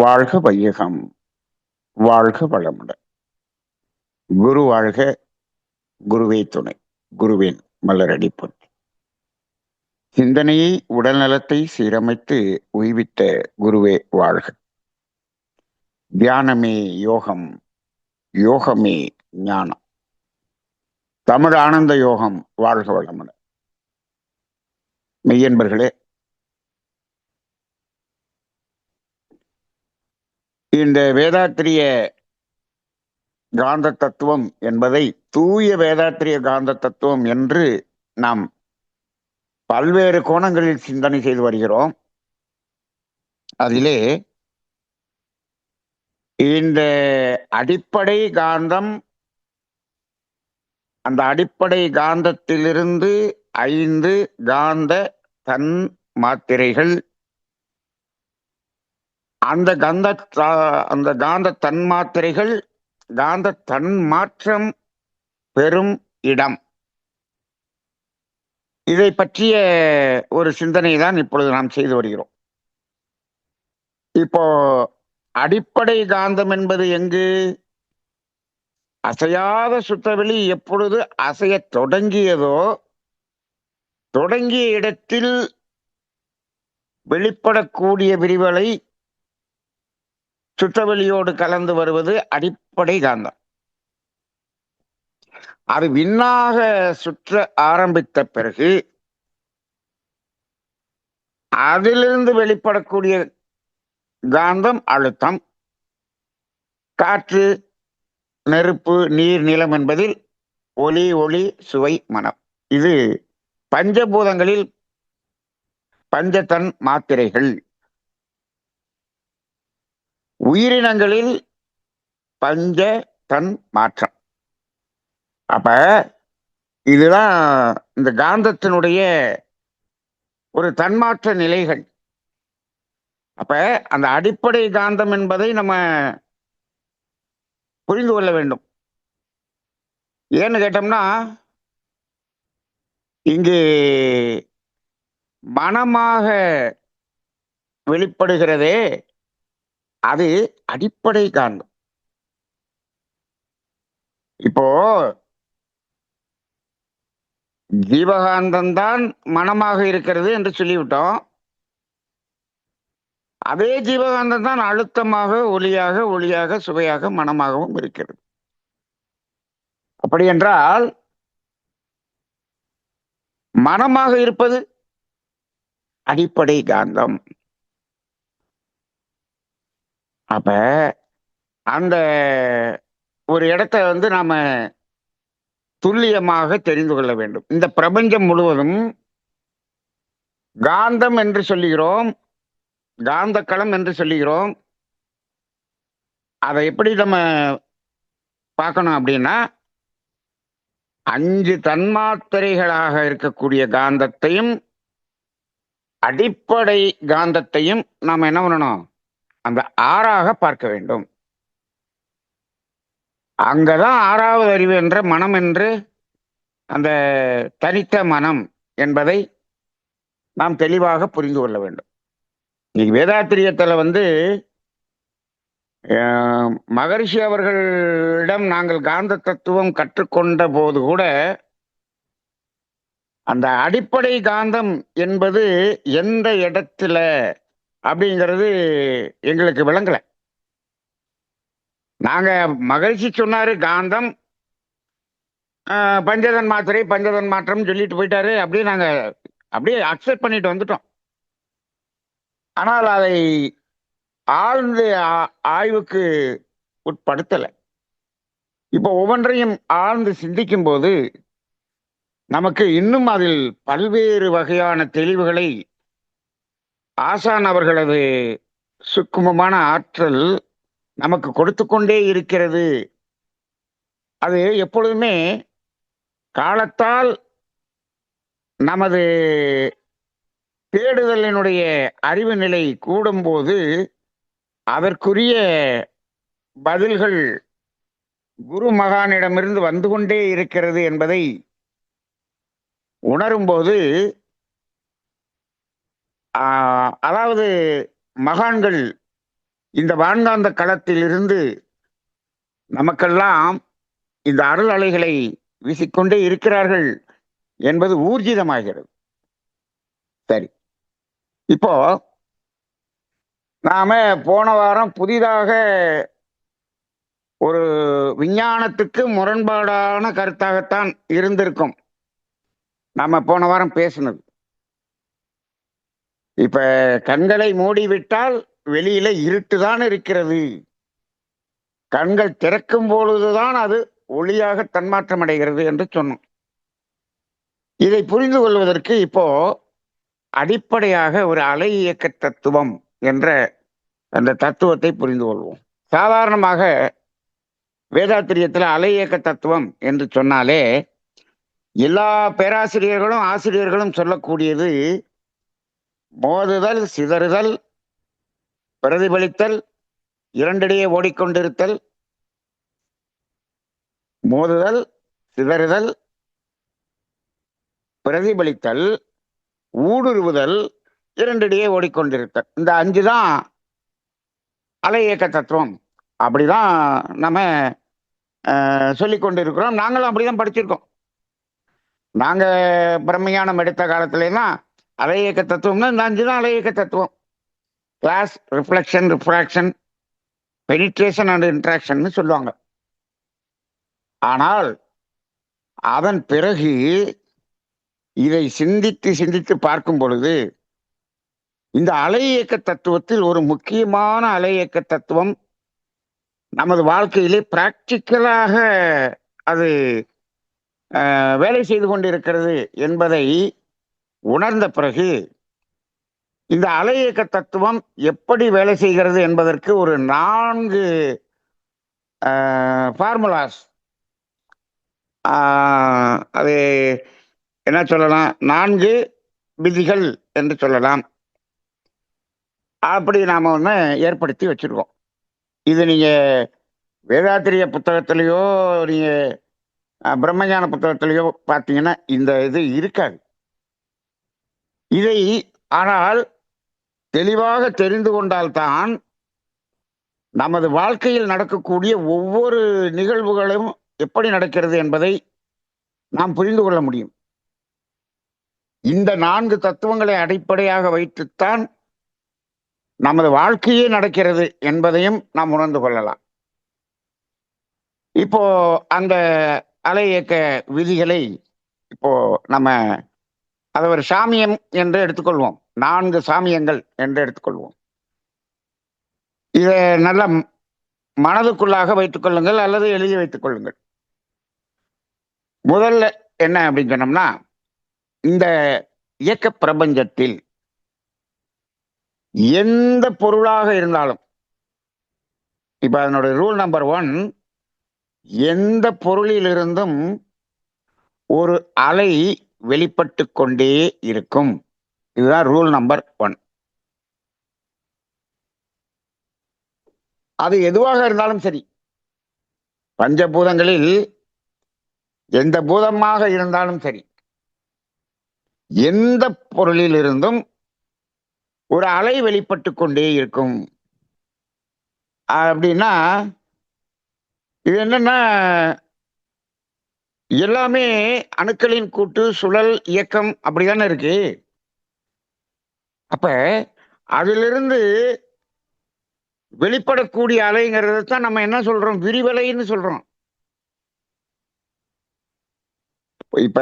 வாழ்க வையகம், வாழ்க வளமுடன். குரு வாழ்க, குருவே துணை. குருவின் மலரடி பொன். சிந்தனையை உடல் நலத்தை சீரமைத்து உய்வித்த குருவே வாழ்க. தியானமே யோகம், யோகமே ஞானம். தமிழ் ஆனந்த யோகம் வாழ்க வளமுடன். மெய்யன்பர்களே, இந்த வேதாத்திரிய காந்த தத்துவம் என்பதை தூய வேதாத்திரிய காந்த தத்துவம் என்று நாம் பல்வேறு கோணங்களில் சிந்தனை செய்து வருகிறோம். அதிலே இந்த அடிப்படை காந்தம், அந்த அடிப்படை காந்தத்திலிருந்து 5 காந்த தன் மாத்திரைகள், அந்த காந்த தன்மாத்திரைகள் காந்த தன்மாற்றம் பெறும் இடம், இதை பற்றிய ஒரு சிந்தனை தான் இப்பொழுது நாம் செய்து வருகிறோம். இப்போ அடிப்படை காந்தம் என்பது எங்கு? அசையாத சுத்தவெளி எப்பொழுது அசைய தொடங்கியதோ, தொடங்கிய இடத்தில் வெளிப்படக்கூடிய விரிவலை சுற்றவெளியோடு கலந்து வருவது அடிப்படை காந்தம். அது விண்ணாக சுற்ற ஆரம்பித்த பிறகு அதிலிருந்து வெளிப்படக்கூடிய காந்தம் அழுத்தம். காற்று, நெருப்பு, நீர், நிலம் என்பதில் ஒலி, ஒளி, சுவை, மனம். இது பஞ்சபூதங்களில் பஞ்சதன் மாத்திரைகள். உயிரினங்களில் பஞ்ச தன் மாற்றம். அப்ப இதுதான் இந்த காந்தத்தினுடைய ஒரு தன்மாற்ற நிலைகள். அப்ப அந்த அடிப்படை காந்தம் என்பதை நம்ம புரிந்து கொள்ள வேண்டும். ஏன்னு கேட்டோம்னா, இங்கு மனமாக வெளிப்படுகிறதே அது அடிப்படை காந்தம். இப்போ ஜீவகாந்தம் தான் மனமாக இருக்கிறது என்று சொல்லிவிட்டோம். அதே ஜீவகாந்தம் தான் அழுத்தமாக, ஒலியாக, ஒளியாக, சுவையாக, மனமாகவும் இருக்கிறது. அப்படி என்றால் மனமாக இருப்பது அடிப்படை காந்தம். அப்ப அந்த ஒரு இடத்தை நாம துல்லியமாக தெரிந்து கொள்ள வேண்டும். இந்த பிரபஞ்சம் முழுவதும் காந்தம் என்று சொல்லுகிறோம், காந்த களம் என்று சொல்லுகிறோம். அதை எப்படி நம்ம பார்க்கணும் அப்படின்னா, 5 தன்மாத்திரைகளாக இருக்கக்கூடிய காந்தத்தையும் அடிப்படை காந்தத்தையும் நாம் என்ன பண்ணணும்? அந்த 6ஆக பார்க்க வேண்டும். அங்கதான் 6வது அறிவு என்ற மனம் என்று, அந்த தனித்த மனம் என்பதை நாம் தெளிவாக புரிந்து கொள்ள வேண்டும். இன்னைக்கு வேதாத்திரியத்துல மகரிஷி அவர்களிடம் நாங்கள் காந்த தத்துவம் கற்றுக்கொண்ட போது கூட அந்த அடிப்படை காந்தம் என்பது எந்த இடத்துல அப்படிங்கிறது எங்களுக்கு விளங்கல. நாங்க மகிழ்ச்சி சொன்னாரு காந்தம், பஞ்சதன் மாத்திரை, பஞ்சதன் மாற்றம் சொல்லிட்டு போயிட்டாரு. அப்படியே நாங்க அப்படியே அக்செப்ட் பண்ணிட்டு வந்துட்டோம். ஆனால் அதை ஆழ்ந்து ஆய்வுக்கு உட்படுத்தல. இப்போ ஒவ்வொன்றையும் ஆழ்ந்து சிந்திக்கும் போது நமக்கு இன்னும் அதில் பல்வேறு வகையான தெளிவுகளை ஆசான் அவர்களது சுக்குமமான ஆற்றல் நமக்கு கொடுத்து கொண்டே இருக்கிறது. அது எப்பொழுதுமே காலத்தால் நமது தேடுதலினுடைய அறிவு நிலை கூடும்போது அதற்குரிய பதில்கள் குரு மகானிடமிருந்து வந்து கொண்டே இருக்கிறது என்பதை உணரும்போது, அதாவது மகான்கள் இந்த வான்காந்த களத்திலிருந்து நமக்கெல்லாம் இந்த அருள் அலைகளை வீசிக்கொண்டே இருக்கிறார்கள் என்பது ஊர்ஜிதமாகிறது. சரி, இப்போ நாம போன வாரம் புதிதாக ஒரு விஞ்ஞானத்துக்கு முரண்பாடான கருத்தாகத்தான் இருந்திருக்கும் நாம போன வாரம் பேசுனது. இப்ப கண்களை மூடிவிட்டால் வெளியில இருட்டுதான் இருக்கிறது, கண்கள் திறக்கும் பொழுதுதான் அது ஒளியாக தன்மாற்றம் அடைகிறது என்று சொன்னோம். இதை புரிந்து கொள்வதற்கு இப்போ அடிப்படையாக ஒரு அலை இயக்க தத்துவம் என்ற அந்த தத்துவத்தை புரிந்து கொள்வோம். சாதாரணமாக வேதாத்திரியத்தில் அலை இயக்க தத்துவம் என்று சொன்னாலே எல்லா பேராசிரியர்களும் ஆசிரியர்களும் சொல்லக்கூடியது மோதுதல், சிதறுதல், பிரதிபலித்தல், இரண்டிடையே ஓடிக்கொண்டிருத்தல், மோதுதல், சிதறுதல், பிரதிபலித்தல், ஊடுருவுதல், இரண்டிடையே ஓடிக்கொண்டிருத்தல். இந்த 5 தான் அலை இயக்க தத்துவம். அப்படிதான் நம்ம சொல்லிக் கொண்டிருக்கிறோம். நாங்களும் அப்படிதான் படிச்சிருக்கோம். நாங்க பிரம்மஞானம் எடுத்த காலத்துலாம் அலை இயக்க தத்துவம்னா இந்த 5 தான் அலை இயக்க தத்துவம். Class, reflection, refraction, penetration and interaction சொல்லுவாங்க. ஆனால் அதன் பிறகு இதை சிந்தித்து சிந்தித்து பார்க்கும் பொழுது இந்த அலை இயக்க தத்துவத்தில் ஒரு முக்கியமான அலை இயக்க தத்துவம் நமது வாழ்க்கையிலே பிராக்டிக்கலாக அது வேலை செய்து கொண்டிருக்கிறது என்பதை உணர்ந்த பிறகு இந்த அலை இயக்க தத்துவம் எப்படி வேலை செய்கிறது என்பதற்கு ஒரு 4 ஃபார்முலாஸ், அது என்ன சொல்லலாம், 4 விதிகள் என்று சொல்லலாம், அப்படி நாம ஒன்று ஏற்படுத்தி வச்சிருக்கோம். இது நீங்க வேதாத்திரிய புத்தகத்திலேயோ நீங்க பிரம்மஞான புத்தகத்திலேயோ பார்த்தீங்கன்னா இந்த இது இருக்காது. இதை ஆனால் தெளிவாக தெரிந்து கொண்டால்தான் நமது வாழ்க்கையில் நடக்கக்கூடிய ஒவ்வொரு நிகழ்வுகளும் எப்படி நடக்கிறது என்பதை நாம் புரிந்து கொள்ள முடியும். இந்த 4 தத்துவங்களை அடிப்படையாக வைத்துத்தான் நமது வாழ்க்கையே நடக்கிறது என்பதையும் நாம் உணர்ந்து கொள்ளலாம். இப்போ அந்த அலை இயக்க விதிகளை இப்போ நம்ம அதை ஒரு சாமியம் என்று எடுத்துக்கொள்வோம். 4 சாமியங்கள் என்று எடுத்துக்கொள்வோம். இதை நல்ல மனதுக்குள்ளாக வைத்துக் கொள்ளுங்கள் அல்லது எழுதி வைத்துக் கொள்ளுங்கள். முதல்ல என்ன அப்படின்னு சொன்னோம்னா, இந்த இயக்க பிரபஞ்சத்தில் எந்த பொருளாக இருந்தாலும், இப்ப அதனுடைய ரூல் நம்பர் 1, எந்த பொருளிலிருந்தும் ஒரு அலை வெளிப்பட்டு கொண்டே இருக்கும். இதுதான் ரூல் நம்பர் 1. அது எதுவாக இருந்தாலும் சரி, பஞ்சபூதங்களில் எந்த பூதமாக இருந்தாலும் சரி, எந்த பொருளில் இருந்தும் ஒரு அலை வெளிப்பட்டு கொண்டே இருக்கும். அப்படின்னா இது என்னன்னா, எல்லாமே அணுக்களின் கூட்டு, சுழல், இயக்கம் அப்படிதானே இருக்கு. அப்ப அதிலிருந்து வெளிப்படக்கூடிய அலைங்கிறது தான் நம்ம என்ன சொல்றோம், விரிவலைன்னு சொல்றோம். இப்ப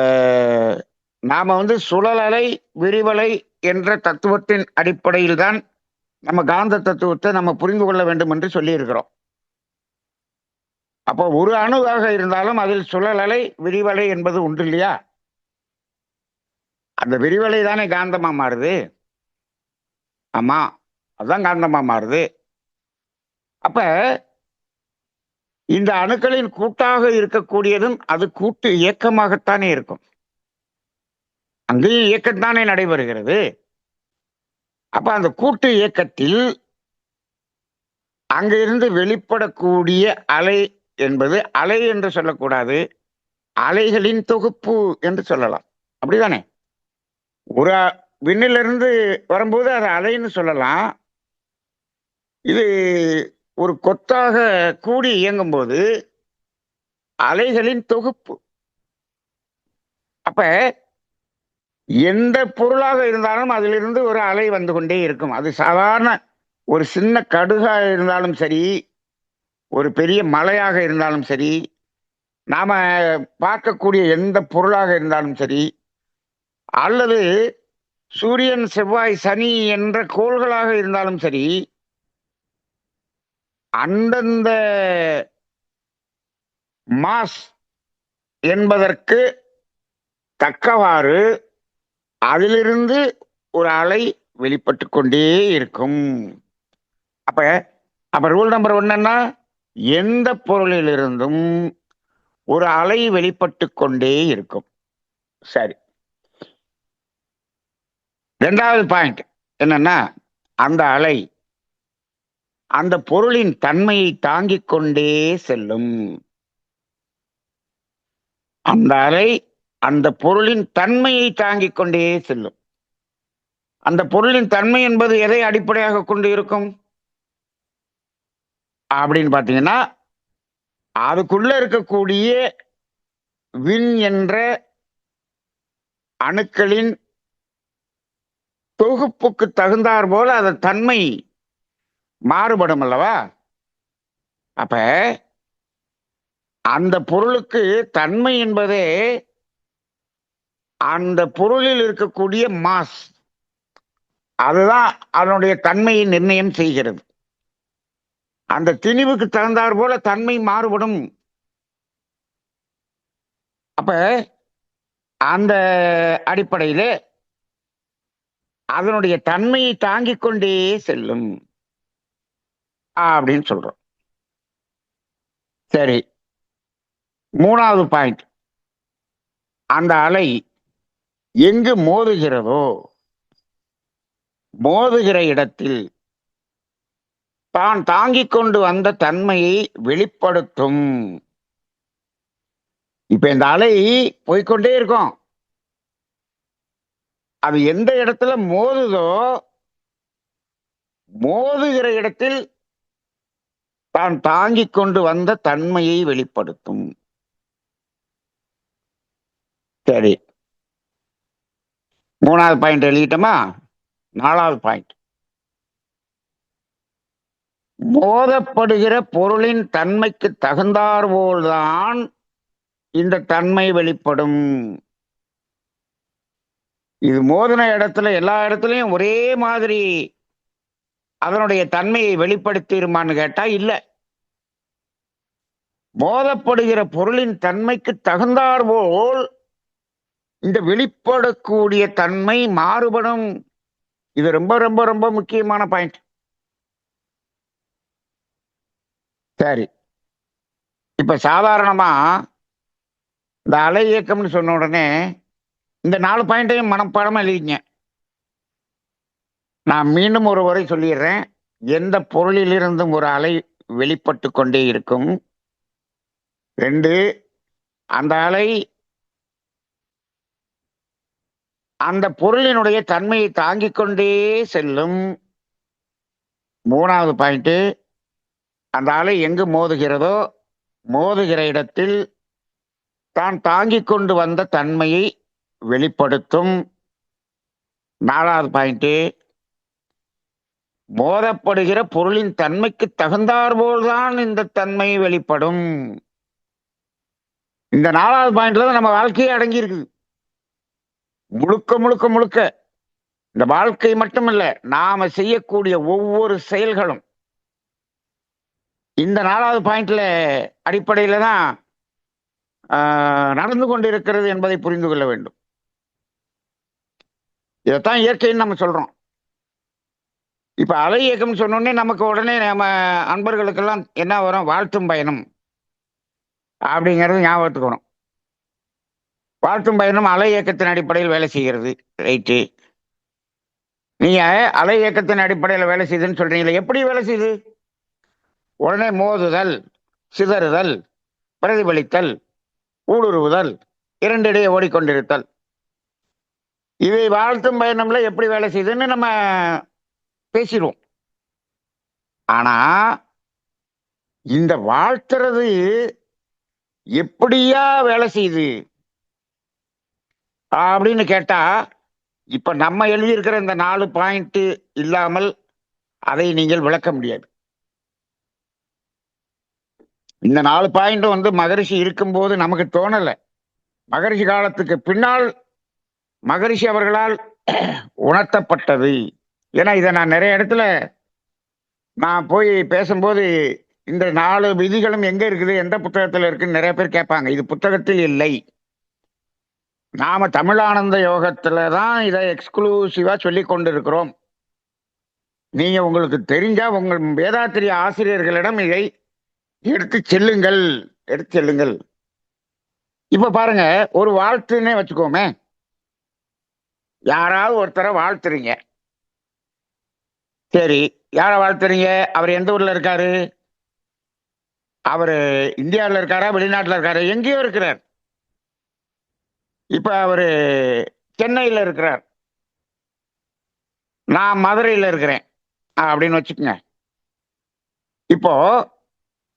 நாம சுழல் அலை, விரிவலை என்ற தத்துவத்தின் அடிப்படையில் தான் நம்ம காந்த தத்துவத்தை நம்ம புரிந்து கொள்ள வேண்டும் என்று சொல்லி இருக்கிறோம். அப்போ ஒரு அணுவாக இருந்தாலும் அதில் சுழல் அலை, விரிவலை என்பது உண்டு இல்லையா? அந்த விரிவலை தானே காந்தமா மாறுது. ஆமா, அதுதான் காந்தமா மாறுது. அப்ப இந்த அணுக்களின் கூட்டாக இருக்கக்கூடியதும் அது கூட்டு இயக்கமாகத்தானே இருக்கும். அங்கேயும் இயக்கத்தானே நடைபெறுகிறது. அப்ப அந்த கூட்டு இயக்கத்தில் அங்கிருந்து வெளிப்படக்கூடிய அலை என்பது அலை என்று சொல்லக்கூடாது, அலைகளின் தொகுப்பு என்று சொல்லலாம். அப்படிதானே? ஒரு விண்ணிலிருந்து வரும்போது அது அலைன்னு சொல்லலாம். இது ஒரு கொத்தாக கூடி இயங்கும் போது அலைகளின் தொகுப்பு. அப்ப எந்த பொருளாக இருந்தாலும் அதிலிருந்து ஒரு அலை வந்து கொண்டே இருக்கும். அது சாதாரண ஒரு சின்ன கடுகா இருந்தாலும் சரி, ஒரு பெரிய மலையாக இருந்தாலும் சரி, நாம பார்க்கக்கூடிய எந்த பொருளாக இருந்தாலும் சரி, அல்லது சூரியன், செவ்வாய், சனி என்ற கோள்களாக இருந்தாலும் சரி, அந்தந்த மாஸ் என்பதற்கு தக்கவாறு அதிலிருந்து ஒரு அலை வெளிப்பட்டு கொண்டே இருக்கும். அப்ப அப்ப ரூல் நம்பர் 1 என்ன? எந்த பொருளிலிருந்தும் ஒரு அலை வெளிப்பட்டு கொண்டே இருக்கும். சரி. 2வது பாயிண்ட் என்னன்னா, அந்த அலை அந்த பொருளின் தன்மையை தாங்கிக் கொண்டே செல்லும். அந்த அலை அந்த பொருளின் தன்மையை தாங்கிக் கொண்டே செல்லும். அந்த பொருளின் தன்மை என்பது எதை அடிப்படையாக கொண்டு இருக்கும் அப்படின்னு பாத்தீங்கன்னா, அதுக்குள்ள இருக்கக்கூடிய விண் என்ற அணுக்களின் தொகுப்புக்கு தகுந்தாற் போல அதன் தன்மை மாறுபடும் அல்லவா? அப்ப அந்த பொருளுக்கு தன்மை என்பதே அந்த பொருளில் இருக்கக்கூடிய மாஸ், அதுதான் அதனுடைய தன்மையை நிர்ணயம் செய்கிறது. அந்த திணிவுக்கு தகுந்தாற் போல தன்மை மாறுபடும். அப்ப அந்த அடிப்படையிலே அதனுடைய தன்மையை தாங்கிக் கொண்டே செல்லும் அப்படின்னு சொல்றோம். சரி, 3வது பாயிண்ட், அந்த அலை எங்கு மோதுகிறதோ மோதுகிற இடத்தில் தான் தாங்கிக் கொண்டு வந்த தன்மையை வெளிப்படுத்தும். இப்ப இந்த அலை போய்க்கொண்டே இருக்கும். அது எந்த இடத்துல மோதுதோ மோதுகிற இடத்தில் தான் தாங்கிக் கொண்டு வந்த தன்மையை வெளிப்படுத்தும். சரி, 3வது பாயிண்ட் எழுதிட்டோமா? 4வது பாயிண்ட், மோதப்படுகிற பொருளின் தன்மைக்கு தகுந்தாற்போல்தான் இந்த தன்மை வெளிப்படும். இது மோதின இடத்துல எல்லா இடத்துலயும் ஒரே மாதிரி அதனுடைய தன்மையை வெளிப்படுத்திருமான்னு கேட்டா இல்ல. மோதப்படுகிற பொருளின் தன்மைக்கு தகுந்தாற்போல் இந்த வெளிப்படக்கூடிய தன்மை மாறுபடும். இது ரொம்ப ரொம்ப ரொம்ப முக்கியமான பாயிண்ட். சரி, இப்ப சாதாரணமா இந்த அலை இயக்கம்னு சொன்ன உடனே இந்த 4 பாயிண்டையும் மனப்பாடமா எழுதிங்க. நான் மீண்டும் ஒரு முறை சொல்லிடுறேன். எந்த பொருளிலிருந்தும் ஒரு அலை வெளிப்பட்டு கொண்டே இருக்கும். 2, அந்த அலை அந்த பொருளினுடைய தன்மையை தாங்கிக் கொண்டே செல்லும். 3வது பாயிண்ட், அந்த அலை எங்கு மோதுகிறதோ மோதுகிற இடத்தில் தான் தாங்கிக் கொண்டு வந்த தன்மையை வெளிப்படுத்தும். 4வது பாயிண்ட், மோதப்படுகிற பொருளின் தன்மைக்கு தகுந்தாற்போல்தான் இந்த தன்மை வெளிப்படும். இந்த 4வது பாயிண்ட்ல தான் நம்ம வாழ்க்கையே அடங்கி இருக்குது. முழுக்க முழுக்க முழுக்க இந்த வாழ்க்கை மட்டுமல்ல, நாம செய்யக்கூடிய ஒவ்வொரு செயல்களும் இந்த 4வது பாயிண்ட்ல அடிப்படையில தான் நடந்து கொண்டிருக்கிறது என்பதை புரிந்து கொள்ள வேண்டும். இதைத்தான் இயற்கைன்னு நம்ம சொல்றோம். இப்ப அலை இயக்கம் சொன்னோடனே நமக்கு உடனே நம்ம அன்பர்களுக்கெல்லாம் என்ன வரும்? வாழ்த்தும் பயணம் அப்படிங்கிறது ஞாபகத்துக்கு வரும். வாழ்த்தும் பயணம் அலை இயக்கத்தின் அடிப்படையில் வேலை செய்கிறது. ரைட்டு. நீங்க அலை இயக்கத்தின் அடிப்படையில் வேலை செய்யுதுன்னு சொல்றீங்களே, எப்படி வேலை செய்யுது? உடனே மோதுதல், சிதறுதல், பிரதிபலித்தல், ஊடுருவுதல், இரண்டிடையே ஓடிக்கொண்டிருத்தல். இவை வாழ்த்தும் பயணம்ல எப்படி வேலை செய்யுதுன்னு நம்ம பேசிடுவோம். ஆனா இந்த வாழ்த்துறது எப்படியா வேலை செய்யுது அப்படின்னு கேட்டா, இப்ப நம்ம எழுதியிருக்கிற இந்த 4 பாயிண்ட் இல்லாமல் அதை நீங்கள் விளக்க முடியாது. இந்த 4 பாயிண்ட் வந்து மகரிஷி இருக்கும்போது நமக்கு தோணல. மகரிஷி காலத்துக்கு பின்னால் மகரிஷி அவர்களால் உணர்த்தப்பட்டது. ஏன்னா இதை நான் நிறைய இடத்துல நான் போய் பேசும்போது இந்த 4 விதிகளும் எங்க இருக்குது, எந்த புத்தகத்துல இருக்குன்னு நிறைய பேர் கேட்பாங்க. இது புத்தகத்தில் இல்லை. நாம தமிழானந்த யோகத்துல தான் இதை எக்ஸ்க்ளூசிவா சொல்லி கொண்டிருக்கிறோம். நீங்க உங்களுக்கு தெரிஞ்சா உங்கள் வேதாத்திரிய ஆசிரியர்களிடம் இதை எடுத்து செல்லுங்கள், எடுத்து செல்லுங்கள். இப்ப பாருங்க, ஒரு வாழ்த்துன்னே வச்சுக்கோமே. யாராவது ஒருத்தரை வாழ்த்துறீங்க. சரி, யார வாழ்த்துறீங்க? அவர் எந்த ஊர்ல இருக்காரு? அவரு இந்தியாவில் இருக்காரா, வெளிநாட்டுல இருக்காரு? எங்கேயோ இருக்கிறார். இப்ப அவரு சென்னையில இருக்கிறார், நான் மதுரையில இருக்கிறேன் அப்படின்னு வச்சுக்கோங்க. இப்போ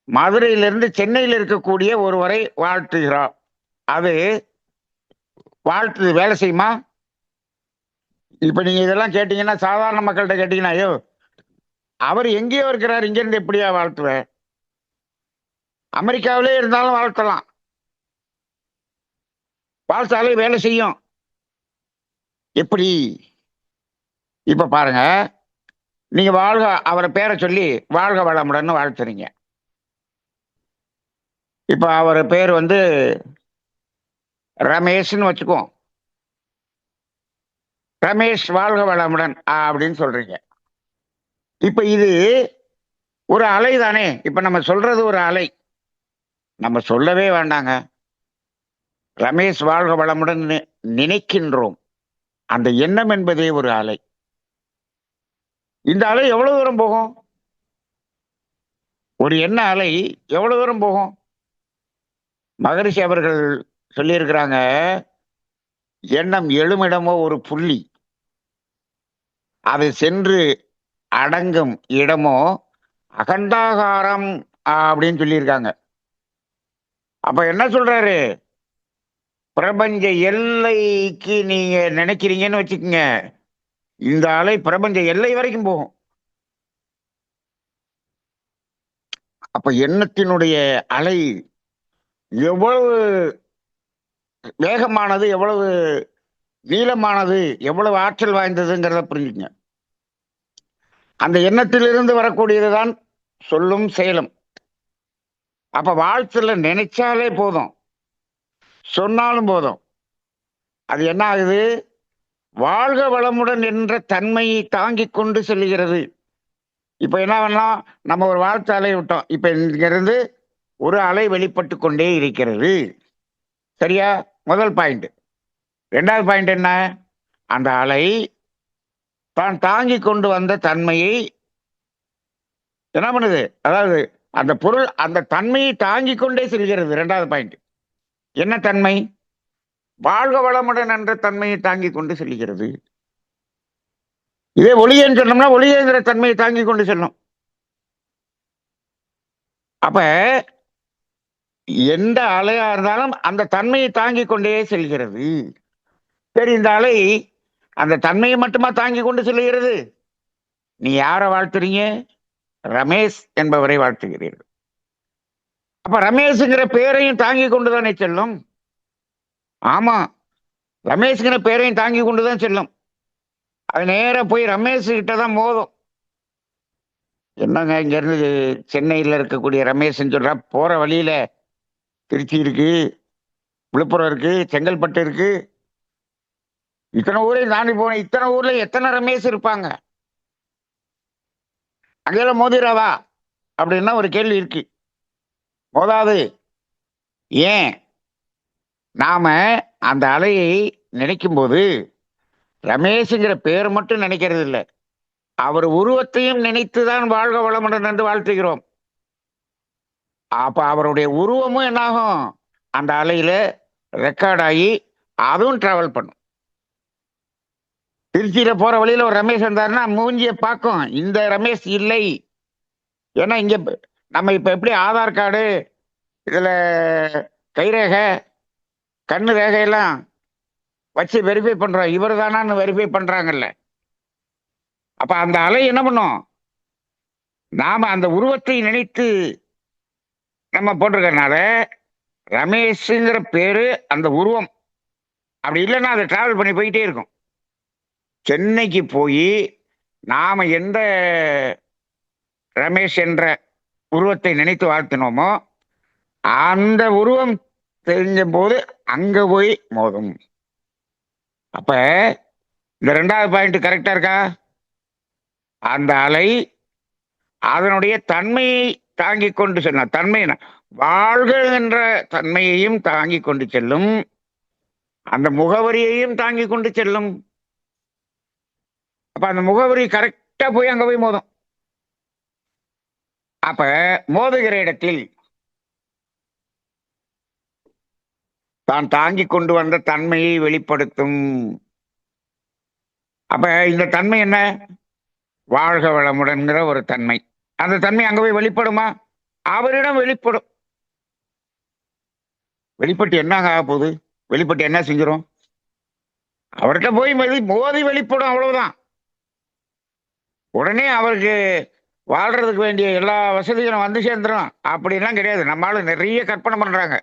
மதுரையிலிருந்து சென்னையில் இருக்கக்கூடிய ஒருவரை வாழ்த்துகிறோம். அது வாழ்த்து வேலை செய்யுமா? இப்ப நீங்க இதெல்லாம் கேட்டீங்கன்னா, சாதாரண மக்கள்கிட்ட கேட்டீங்கன்னா, ஐயோ அவர் எங்கேயோ இருக்கிறார், இங்க இருந்து எப்படியா வாழ்த்துவேன்? அமெரிக்காவிலே இருந்தாலும் வாழ்த்தலாம், வாழ்த்தாலே வேலை செய்யும். எப்படி? இப்ப பாருங்க, நீங்க வாழ்க அவரை பேரை சொல்லி வாழ்க வளமுடன் வாழ்த்துறீங்க. இப்ப அவர் பேர் வந்து ரமேஷ்னு வச்சுக்குவோம். ரமேஷ் வாழ்க வளமுடன் அப்படின்னு சொல்றீங்க. இப்ப இது ஒரு அலை தானே. இப்ப நம்ம சொல்றது ஒரு அலை, நம்ம சொல்லவே வேண்டாங்க. ரமேஷ் வாழ்க வளமுடன் நினைக்கின்றோம். அந்த எண்ணம் என்பதே ஒரு அலை. இந்த அலை எவ்வளவு தூரம் போகும்? ஒரு எண்ண அலை எவ்வளவு தூரம் போகும்? மகரிஷி அவர்கள் சொல்லியிருக்கிறாங்க, எண்ணம் எழுமிடமோ ஒரு புள்ளி, அது சென்று அடங்கும் இடமோ அகண்டாகாரம் அப்படின்னு சொல்லியிருக்காங்க. அப்ப என்ன சொல்றாரு? பிரபஞ்ச எல்லைக்கு நீங்க நினைக்கிறீங்கன்னு வச்சுக்கோங்க, இந்த அலை பிரபஞ்ச எல்லை வரைக்கும் போகும். அப்ப எண்ணத்தினுடைய அலை எவ்வளவு வேகமானது, எவ்வளவு நீளமானது, எவ்வளவு ஆற்றல் வாய்ந்ததுங்கிறத புரிஞ்சுங்க. அந்த எண்ணத்திலிருந்து வரக்கூடியதுதான் சொல்லும் செயலும். அப்ப வாழ்த்துல நினைச்சாலே போதும், சொன்னாலும் போதும், அது என்ன ஆகுது? வாழ்க வளமுடன் என்ற தன்மையை தாங்கிக் கொண்டு செல்கிறது. இப்ப என்ன பண்ணலாம்? நம்ம ஒரு வாழ்த்து அலை விட்டோம், இப்ப இங்கிருந்து ஒரு அலை வெளிப்பட்டு கொண்டே இருக்கிறது. சரியா? முதல் பாயிண்ட். ரெண்டாவது பாயிண்ட் என்ன? அந்த அலை தான் தாங்கி கொண்டு வந்த தன்மையை என்ன பண்ணுது? அதாவது அந்த பொருள் அந்த தன்மையை தாங்கி கொண்டே செல்கிறது. இரண்டாவது பாயிண்ட் என்ன தன்மை? வாழ்க வளமுடன் என்ற தன்மையை தாங்கி கொண்டு செல்கிறது. இதே ஒளியன்னு சொன்னோம்னா ஒளியங்கிற தன்மையை தாங்கி கொண்டு செல்லும். அப்ப எந்த அலையா இருந்தாலும் அந்த தன்மையை தாங்கி கொண்டே செல்கிறது. சரி, இந்த அலை அந்த தன்மையை மட்டுமா தாங்கி கொண்டு செல்கிறது? நீ யாரை வாழ்த்துறீங்க? ரமேஷ் என்பவரை வாழ்த்துகிறீர்கள். அப்ப ரமேஷ்ங்கிற பேரையும் தாங்கி கொண்டுதானே செல்லும். ஆமா, ரமேஷ்ங்கிற பேரையும் தாங்கி கொண்டுதான் செல்லும். அது நேர போய் ரமேஷ் கிட்ட தான் மோதும். என்னங்க இங்க இருந்து சென்னையில இருக்கக்கூடிய ரமேஷ் சொல்றா, போற வழியில திருச்சி இருக்கு, விழுப்புரம் இருக்கு, செங்கல்பட்டு இருக்கு, இத்தனை ஊரையும் தாண்டி போன, இத்தனை ஊர்ல எத்தனை ரமேஷ் இருப்பாங்க, அங்கெல்லாம் மோதிராவா அப்படின்னா ஒரு கேள்வி இருக்கு. மோதாது. ஏன்? நாம அந்த அலையை நினைக்கும் போது ரமேஷ்ங்கிற பேர் மட்டும் நினைக்கிறது இல்லை, அவர் உருவத்தையும் நினைத்துதான் வாழ்க வளமுடன் என்று வாழ்த்துகிறோம். அப்ப அவருடைய உருவமும் என்னாகும்? அந்த அலையில ரெக்கார்ட் ஆகி அதுவும் டிராவல் பண்ணும். திருச்சியில போற வழியில ஒரு ரமேஷ் இருந்தாருன்னா மூஞ்சிய பார்க்கும், இந்த ரமேஷ் இல்லை, ஏன்னா இங்க நம்ம இப்ப எப்படி ஆதார் கார்டு இதுல கைரேகை கண்ணு ரேகையெல்லாம் வச்சு வெரிஃபை பண்றோம், இவர் தானான்னு வெரிஃபை பண்றாங்கல்ல. அப்ப அந்த அலை என்ன பண்ணும், நாம அந்த உருவத்தை நினைத்து நம்ம போட்டிருக்கறனால ரமேஷ்ங்கிற பேரு அந்த உருவம், அப்படி இல்லைன்னா அதை டிராவல் பண்ணி போயிட்டே இருக்கும். சென்னைக்கு போய் நாம எந்த ரமேஷ் என்ற உருவத்தை நினைத்து வாழ்த்தினோமோ அந்த உருவம் தெரிஞ்ச போது அங்க போய் மோதும். அப்ப இந்த 2வது பாயிண்ட் கரெக்டா இருக்கா? அந்த அலை அதனுடைய தன்மையை தாங்கி கொண்டு செல்லும். தன்மை வாழ்க என்ற தன்மையையும் தாங்கி கொண்டு செல்லும், அந்த முகவரியையும் தாங்கி கொண்டு செல்லும். அப்ப அந்த முகவரி கரெக்டா போய் அங்க போய் மோதும். அப்ப மோதுகிற இடத்தில் தான் தாங்கி கொண்டு வந்த தன்மையை வெளிப்படுத்தும். அப்ப இந்த தன்மை என்ன? வாழ்க வளமுடன்கிற ஒரு தன்மை. அந்த தன்மை அங்க போய் வெளிப்படுமா? அவரிடம் வெளிப்படும். வெளிப்பட்டு என்ன ஆக போகுது? வெளிப்பட்டு என்ன செஞ்சிடும்? அவர்கிட்ட போய் மோதி வெளிப்படும், அவ்வளவுதான். உடனே அவருக்கு வாழ்றதுக்கு வேண்டிய எல்லா வசதிகளும் வந்து சேர்ந்துடும் அப்படின்லாம் கிடையாது. நம்மளால நிறைய கற்பனை பண்றாங்க.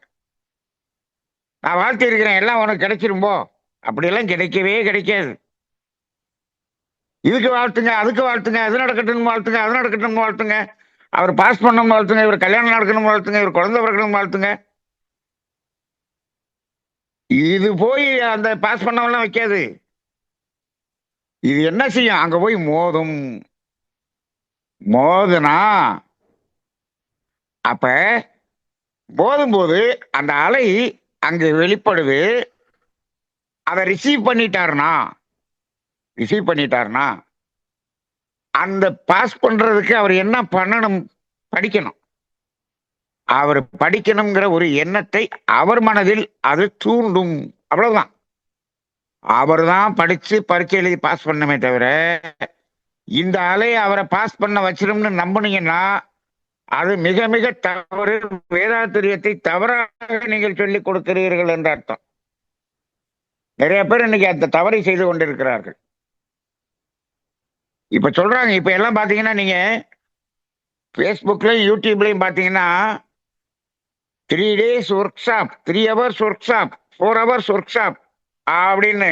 நான் வாழ்த்தி இருக்கிறேன் எல்லாம் உனக்கு கிடைச்சிரும்போ, அப்படியெல்லாம் கிடைக்கவே கிடைக்காது. இதுக்கு வாழ்த்துங்க, அதுக்கு வாழ்த்துங்க, அது நடக்கட்டும் வாழ்த்துங்க, அது நடக்கட்டும் வாழ்த்துங்க, அவர் பாஸ் பண்ணணும் வாழ்த்துங்க, இவர் கல்யாணம் நடக்கணும் வாழ்த்துங்க, இவர் குழந்தை பிறக்கணும் வாழ்த்துங்க. இது போய் அந்த பாஸ் பண்ணவெல்லாம் வைக்காது. இது என்ன செய்யும்? அங்க போய் மோதும். மோதுனா அப்ப மோதும் போது அந்த அலை அங்கு வெளிப்படுது. அதை ரிசீவ் பண்ணிட்டாருனா அந்த பாஸ் பண்றதுக்கு அவர் என்ன பண்ணணும்? படிக்கணும். அவர் படிக்கணுங்கிற ஒரு எண்ணத்தை அவர் மனதில் அது தூண்டும், அவ்வளவுதான். அவர் தான் படிச்சு பரீட்சை எழுதி பாஸ் பண்ணமே தவிர இந்த அலை அவரை பாஸ் பண்ண வச்சிரும்னு நம்புனீங்கன்னா அது மிக மிக தவறு. வேதாத்திரியத்தை தவறாக நீங்கள் சொல்லிக் கொடுக்கிறீர்கள் என்ற அர்த்தம். நிறைய பேர் இன்னைக்கு அந்த தவறை செய்து கொண்டிருக்கிறார்கள். இப்ப சொல்றாங்க, இப்ப எல்லாம் பாத்தீங்கன்னா நீங்க பேஸ்புக்லயும் யூடியூப்லயும் பாத்தீங்கன்னா 3 days work shop, 3 hours work shop, 4 hours work shop அப்படின்னு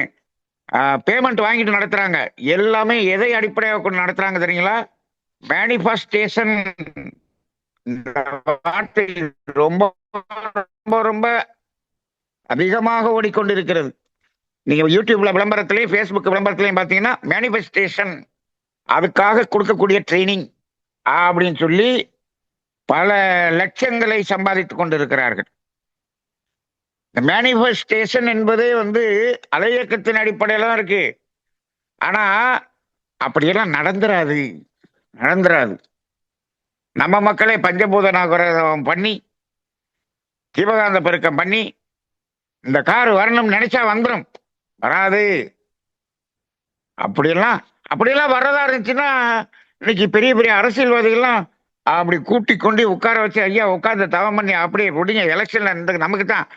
பேமெண்ட் வாங்கிட்டு நடத்துறாங்க. எல்லாமே எதை அடிப்படையாக கொண்டு நடத்துறாங்க தெரியுங்களா? மேனிஃபெஸ்டேஷன். வார்த்தை ரொம்ப ரொம்ப ரொம்ப அதிகமாக ஓடிக்கொண்டிருக்கிறது. நீங்க யூடியூப்ல விளம்பரத்திலையும் பேஸ்புக் விளம்பரத்திலையும் பாத்தீங்கன்னா மேனிஃபெஸ்டேஷன், அதுக்காக கொடுக்கக்கூடிய ட்ரைனிங் அப்படின்னு சொல்லி பல லட்சங்களை சம்பாதித்துக் கொண்டிருக்கிறார்கள். இந்த மேனிஃபெஸ்டேஷன் என்பது அலையக்கத்தின் அடிப்படையில தான் இருக்கு. ஆனா அப்படியெல்லாம் நடந்துராது. நம்ம மக்களை பஞ்சபூத நாகரம் பண்ணி தீபகாந்த பெருக்கம் பண்ணி இந்த கார் வரணும் நினைச்சா வந்துடும், வராது. அப்படியெல்லாம் வர்றதா இருந்துச்சுன்னா இன்னைக்கு பெரிய பெரிய அரசியல்வாதிகள்லாம் அப்படி கூட்டி கொண்டு உட்கார வச்சு, ஐயா உட்கார்ந்து தவம் பண்ணி அப்படியே விடுங்க, எலெக்ஷன்ல நமக்கு தான்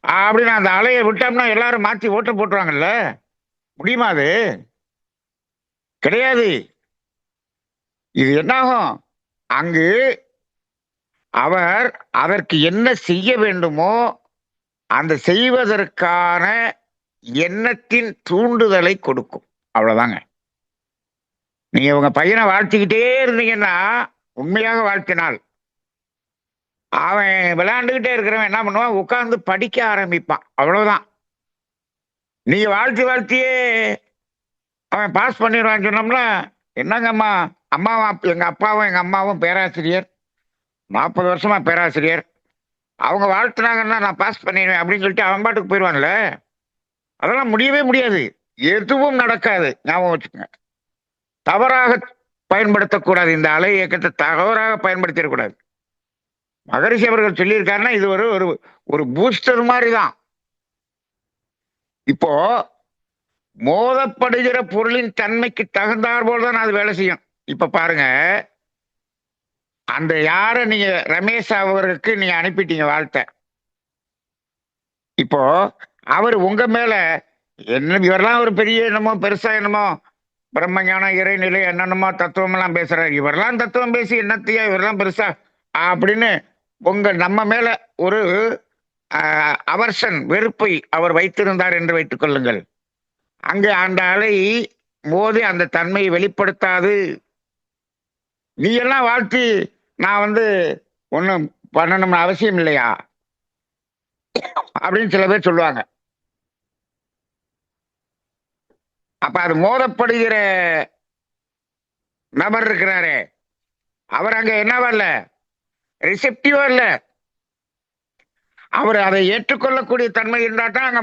அப்படின்னு அந்த அலையை விட்டோம்னா எல்லாரும் மாத்தி ஓட்டு போட்டுருவாங்கல்ல. முடியுமா? அது கிடையாது. இது என்னாகும்? அங்கு அவர் அதற்கு என்ன செய்ய வேண்டுமோ அந்த செய்வதற்கான எண்ணத்தின் தூண்டுதலை கொடுக்கும், அவ்வளவுதாங்க. நீங்க உங்க பையனை வாழ்த்திக்கிட்டே இருந்தீங்கன்னா, உண்மையாக வாழ்த்தினால் அவன் விளையாண்டுகிட்டே இருக்கிறவன் என்ன பண்ணுவான்? உட்கார்ந்து படிக்க ஆரம்பிப்பான், அவ்வளவுதான். நீங்க வாழ்த்தியே அவன் பாஸ் பண்ணிடுவான்னு சொன்னோம்னா, என்னங்க எங்க அப்பாவும் எங்க அம்மாவும் பேராசிரியர், 40 வருஷமா பேராசிரியர், அவங்க வாழ்த்துனாங்கன்னா நான் பாஸ் பண்ணிடுவேன் அப்படின்னு சொல்லிட்டு அவன் பாட்டுக்கு போயிடுவான்ல. அதெல்லாம் முடியவே முடியாது, எதுவும் நடக்காது. ஞாபகம் வச்சுக்கோங்க. தவறாக பயன்படுத்தக்கூடாது, இந்த அலை இயக்கத்தை தவறாக பயன்படுத்திடக்கூடாது. மகரிஷி அவர்கள் சொல்லியிருக்காருன்னா இது ஒரு பூஸ்டர் மாதிரி தான். இப்போ மோதப்படுகிற பொருளின் தன்மைக்கு தகுந்தாற் போல்தான் அது வேலை செய்யும். இப்ப பாருங்க, அந்த யார நீங்க ரமேஷ் அவருக்கு நீங்க அனுப்பிட்டீங்க வாழ்த்தை. இப்போ அவர் உங்க மேல என்ன இவரெல்லாம் ஒரு பெரிய என்னமோ பெருசா என்னமோ பிரம்மஞானம் இறைநிலை என்னென்னமோ தத்துவம் எல்லாம் பேசுறாரு. இவரெல்லாம் தத்துவம் பேசி என்னத்தையா இவரெல்லாம் பெருசா அப்படின்னு உங்க நம்ம மேல ஒரு அவர்ஷன் வெறுப்பை அவர் வைத்திருந்தார் என்று வைத்துக் கொள்ளுங்கள். அங்கே அந்த அலை மோதி அந்த தன்மையை வெளிப்படுத்தாது. நீ எல்லாம் வாழ்த்தி நான் ஒன்றும் பண்ணணும்னு அவசியம் இல்லையா அப்படின்னு சில பேர் சொல்லுவாங்க. அப்ப அது மோதப்படுகிற நபர் இருக்கிறாரே அவர் அங்க என்னவா இல்ல, ரிசெப்டிவா இல்ல. அவர் அதை ஏற்றுக்கொள்ளக்கூடிய தன்மை இருந்தா தான் அங்க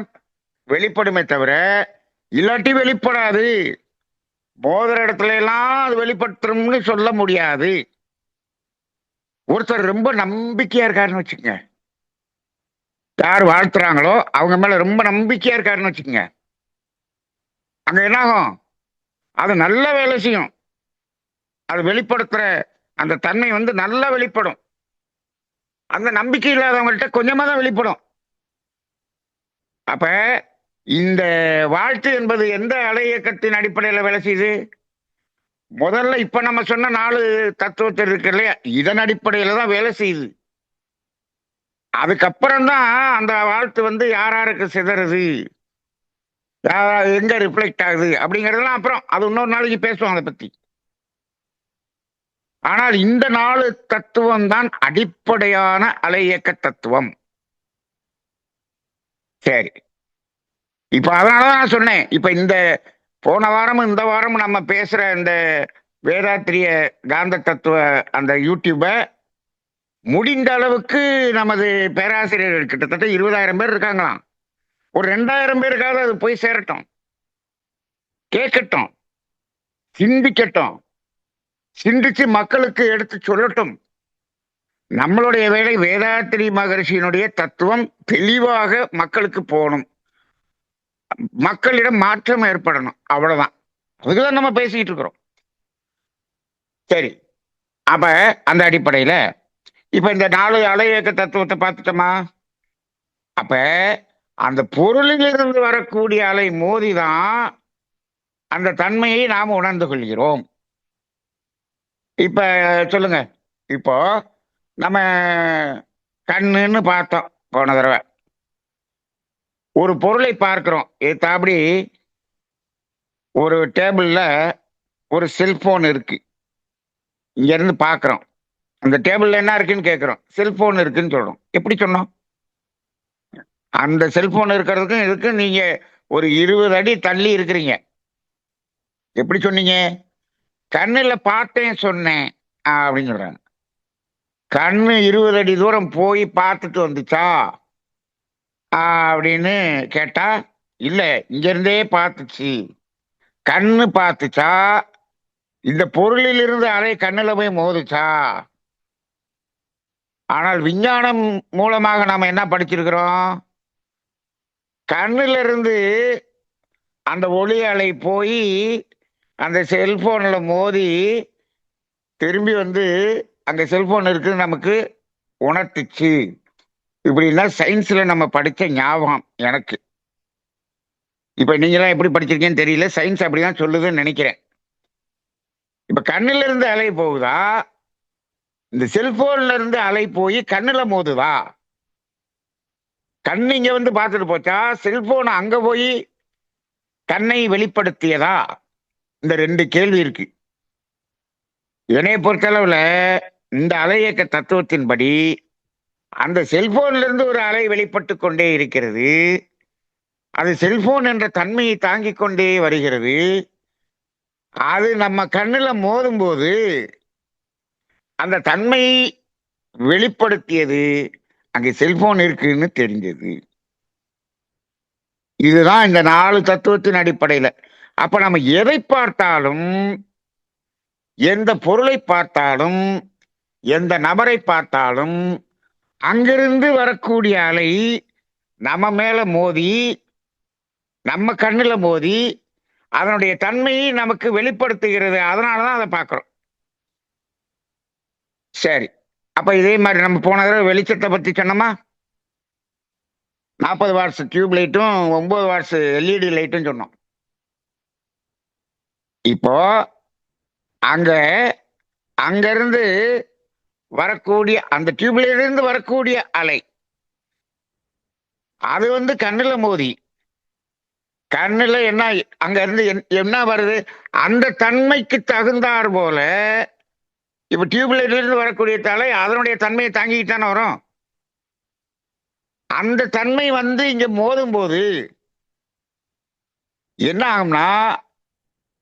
வெளிப்படுமே தவிர இல்லாட்டி வெளிப்படாது. மோதிர இடத்துல எல்லாம் அது வெளிப்படுத்தும்னு சொல்ல முடியாது. ஒருத்தர் ரொம்ப நம்பிக்கையா இருக்காருன்னு வச்சுக்கோங்க, யார் வாழ்த்துறாங்களோ அவங்க மேல ரொம்ப நம்பிக்கையா இருக்காருன்னு வச்சுக்கோங்க, அங்க என்ன ஆகும், அது நல்ல வேலை செய்யும். அது வெளிப்படுத்துற அந்த தன்மை நல்லா வெளிப்படும். அந்த நம்பிக்கை இல்லாதவங்கள்ட்ட கொஞ்சமா தான் வெளிப்படும். அப்ப இந்த வாழ்த்து என்பது எந்த அலை இயக்கத்தின் அடிப்படையில் வேலை செய்யுது? முதல்ல இப்ப நம்ம சொன்ன 4 தத்துவத்தில் இருக்கு இல்லையா, இதன் அடிப்படையில தான் வேலை செய்யுது. அதுக்கப்புறம் தான் அந்த வாழ்த்து யார் யாருக்கு சிதறுது, எங்க ரிஃப்ளெக்ட் ஆகுது அப்படிங்கறதெல்லாம் அப்புறம் அது இன்னொரு நாளைக்கு பேசுவோம் அதை பத்தி. ஆனால் இந்த 4 தத்துவம் தான் அடிப்படையான அலை இயக்க தத்துவம். சரி, இப்ப அதனாலதான் நான் சொன்னேன், இப்ப இந்த போன வாரமும் இந்த வாரமும் நம்ம பேசுற இந்த வேதாத்திரிய காந்த தத்துவ அந்த யூடியூப முடிந்த அளவுக்கு நமது பேராசிரியர்கள் கிட்டத்தட்ட 20,000 பேர் இருக்காங்களாம், ஒரு 2,000 பேருக்காவது அது போய் சேரட்டும், கேட்கட்டும், சிந்திக்கட்டும், சிந்திச்சு மக்களுக்கு எடுத்து சொல்லட்டும். நம்மளுடைய வேலை வேதாத்திரி மகரிஷியினுடைய தத்துவம் தெளிவாக மக்களுக்கு போகணும், மக்களிடம் மாற்றம் ஏற்படணும், அவ்வளவுதான். அதுக்குதான் நம்ம பேசிக்கிட்டு இருக்கிறோம். சரி, அப்ப அந்த அடிப்படையில இப்ப இந்த 4 அலை இயக்க தத்துவத்தை பார்த்துட்டோமா? அப்ப அந்த பொருளிலிருந்து வரக்கூடிய அலை மோதிதான் அந்த தன்மையை நாம் உணர்ந்து கொள்கிறோம். இப்ப சொல்லுங்க, இப்போ நம்ம கண்ணுன்னு பார்த்தோம் போன தடவை, ஒரு பொருளை பார்க்கிறோம். அப்படி ஒரு டேபிள்ல ஒரு செல்போன் இருக்கு, இங்க இருந்து பாக்குறோம். அந்த டேபிள்ல என்ன இருக்குன்னு கேட்கிறோம், செல்போன் இருக்குன்னு சொல்றோம். எப்படி சொன்னோம்? அந்த செல்போன் இருக்கிறதுக்கும் இதுக்கு நீங்க ஒரு 20 அடி தள்ளி இருக்கிறீங்க. எப்படி சொன்னீங்க? கண்ணுல பார்த்தேன் சொன்னேன் அப்படின்னு சொல்றாங்க. கண்ணு 20 அடி தூரம் போய் பார்த்துட்டு வந்துச்சா அப்படின்னு கேட்டா, இல்ல இங்க இருந்தே பார்த்துச்சு. கண்ணு பார்த்துச்சா, இந்த பொருளில் இருந்து அலை கண்ணுல போய் மோதுச்சா? ஆனால் விஞ்ஞானம் மூலமாக நாம என்ன படிச்சிருக்கிறோம், கண்ணுல இருந்து அந்த ஒளி அலை போய் அந்த செல்போன்ல மோதி திரும்பி அங்க செல்போன் இருக்குன்னு நமக்கு உணர்த்துச்சு. இப்படின்னா சயின்ஸ்ல நம்ம படிச்ச ஞாபகம் எனக்கு. இப்ப நீங்க எல்லாம் எப்படி படிச்சிருக்கீங்கன்னு தெரியல, சயின்ஸ் அப்படிதான் சொல்லுதுன்னு நினைக்கிறேன். இப்ப கண்ணுல இருந்து அலை போகுதா, இந்த செல்போன்ல இருந்து அலை போய் கண்ணுல மோதுதா? கண்ணு இங்க பார்த்துட்டு போச்சா, செல்போன் அங்க போய் கண்ணை வெளிப்படுத்தியதா? இந்த 2 கேள்வி இருக்கு. என்னை பொறுத்தளவுல இந்த அலை இயக்க தத்துவத்தின்படி அந்த செல்போன்ல இருந்து ஒரு அலை வெளிப்பட்டு கொண்டே இருக்கிறது. அது செல்போன் என்ற தன்மையை தாங்கிக் கொண்டே வருகிறது. அது நம்ம கண்ணுல மோதும் போது அந்த தன்மையை வெளிப்படுத்தியது, அங்க செல்போன் இருக்குன்னு தெரிஞ்சது. இதுதான் இந்த 4 தத்துவத்தின் அடிப்படையில. அப்ப நம்ம எதை பார்த்தாலும், எந்த பொருளை பார்த்தாலும், எந்த நபரை பார்த்தாலும் அங்கிருந்து வரக்கூடிய அலை நம்ம மேல மோதி, நம்ம கண்ணுல மோதி அதனுடைய தன்மையை நமக்கு வெளிப்படுத்துகிறது. அதனாலதான் அதை பார்க்கிறோம். சரி. அப்ப இதே மாதிரி நம்ம போன தடவை வெளிச்சத்தை பத்தி சொன்னோமா? 40 வாட்ஸ் டியூப் லைட்டும் 9 வாட்ஸ் எல்இடி லைட்டும் சொன்னோம். இப்போ அங்க அங்கிருந்து வரக்கூடிய அந்த டியூப்ல இருந்து வரக்கூடிய அலை அது வந்து கண்ணுல மோதி கண்ணுல என்ன அங்க இருந்து என்ன வருது அந்த தன்மைக்கு தகுந்தார் போல இப்ப டியூப்லைட்ல இருந்து வரக்கூடிய தலை அதனுடைய தன்மையை தாங்கிட்டு தானே வரும். அந்த தன்மை வந்து இங்க மோதும் போது என்ன ஆகும்னா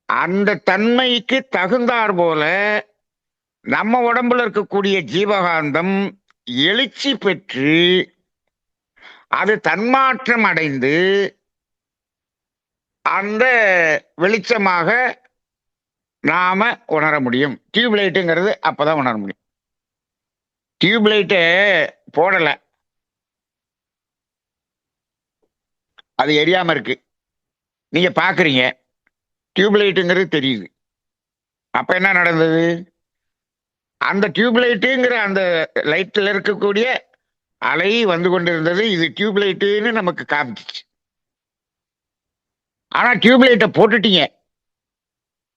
அந்த தன்மைக்கு தகுந்தார் போல நம்ம உடம்புல இருக்கக்கூடிய ஜீவகாந்தம் எழுச்சி பெற்று அது தன்மாற்றம் அடைந்து அந்த வெளிச்சமாக நாம உணர முடியும். டியூப் லைட்டுங்கிறது அப்பதான் உணர முடியும். டியூப் லைட்டு போடல, அது எரியாம இருக்கு, நீங்க பாக்குறீங்க, டியூப் லைட்டுங்கிறது தெரியுது. அப்ப என்ன நடந்தது? அந்த டியூப் லைட்டுங்கிற அந்த லைட்ல இருக்கக்கூடிய அலை வந்து கொண்டிருந்தது. இது டியூப் லைட்டுன்னு நமக்கு காமிச்சிச்சு. ஆனா டியூப் லைட்டை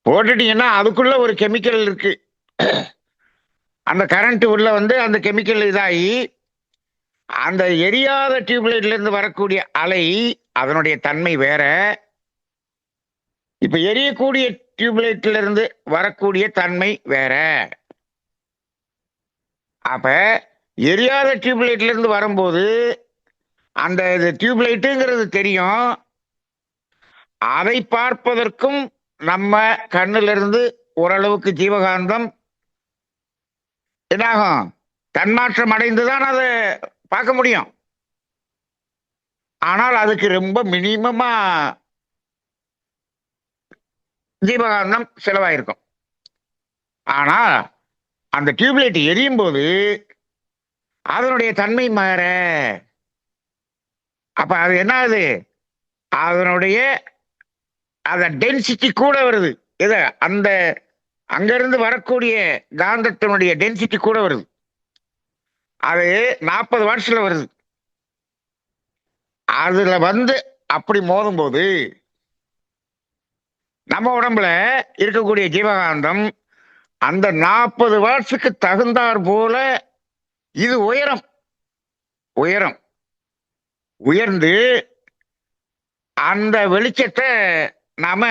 போட்டுட்டீங்கன்னா அதுக்குள்ள ஒரு கெமிக்கல் இருக்கு. அந்த கரண்ட் உள்ள வந்து அந்த கெமிக்கல் இதாகி அந்த எரியாத டியூப்லைட்ல இருந்து வரக்கூடிய அலை அதனுடைய தன்மை வேற. இப்ப எரியக்கூடிய டியூப்லைட்ல இருந்து வரக்கூடிய தன்மை வேற. அப்ப எரியாத டியூப்லைட்ல இருந்து வரும்போது அந்த டியூப்லைட்டுங்கிறது தெரியும். அதை பார்ப்பதற்கும் நம்ம கண்ணுல இருந்து ஓரளவுக்கு ஜீவகாந்தம் என்னாகும், தன்மாற்றம் அடைந்துதான் அதை பார்க்க முடியும். ஆனால் அதுக்கு ரொம்ப மினிமமா ஜீவகாந்தம் செலவாயிருக்கும். ஆனா அந்த டியூப்லைட் எரியும் போது அதனுடைய தன்மை மாற. அப்ப அது என்ன ஆகுது, அதனுடைய அந்த டென்சிட்டி கூட வருது. எது அந்த அங்கிருந்து வரக்கூடிய காந்தத்தினுடைய டென்சிட்டி கூட வருது. அது 40 வாட்ஸ்ல வருது. அதுல வந்து அப்படி மோதும் போது நம்ம உடம்புல இருக்கக்கூடிய ஜீவகாந்தம் அந்த 40 வாட்ஸுக்கு தகுந்தார் போல இது உயரம் உயர்ந்து அந்த வெளிச்சத்தை நாம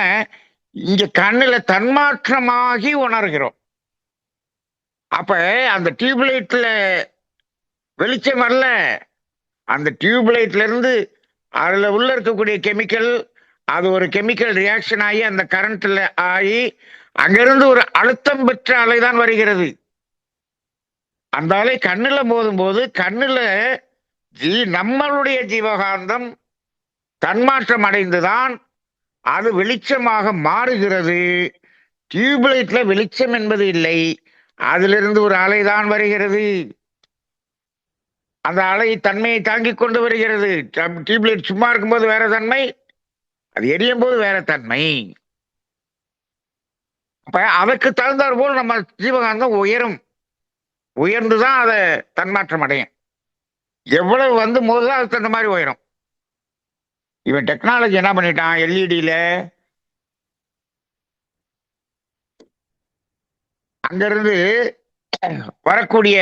இங்க கண்ணுல தன்மாற்றமாகி உணர்கிறோம். அப்ப அந்த டியூப்லைட்ல வெளிச்சம் வரல, அந்த டியூப்லைட்ல இருந்து அதுல உள்ள இருக்கக்கூடிய கெமிக்கல், அது ஒரு கெமிக்கல் ரியாக்ஷன் ஆகி அந்த கரண்ட்ல ஆகி அங்கிருந்து ஒரு அழுத்தம் பெற்ற அலைதான் வருகிறது. அந்த அலை கண்ணுல மோதும் போது கண்ணுல நம்மளுடைய ஜீவகாந்தம் தன்மாற்றம் அடைந்துதான் அது வெளிச்சமாக மாறுகிறது. டியூப்லைட்ல வெளிச்சம் என்பது இல்லை, அதிலிருந்து ஒரு அலைதான் வருகிறது. அந்த அலை தன்மையை தாங்கிக் கொண்டு வருகிறது. டியூப்லைட் சும்மா இருக்கும்போது வேற தன்மை, அது எரியும் போது வேற தன்மை. அப்ப அதற்கு தகுந்தாற் போல் நம்ம ஜீவகாந்தம் உயர்ந்துதான் அதை தன்மாற்றம் அடையும். எவ்வளவு வந்து மோதுதோ அதுக்கு தகுந்த மாதிரி உயரும். இவன் டெக்னாலஜி என்ன பண்ணிட்டான், எல்இடியில அங்கிருந்து வரக்கூடிய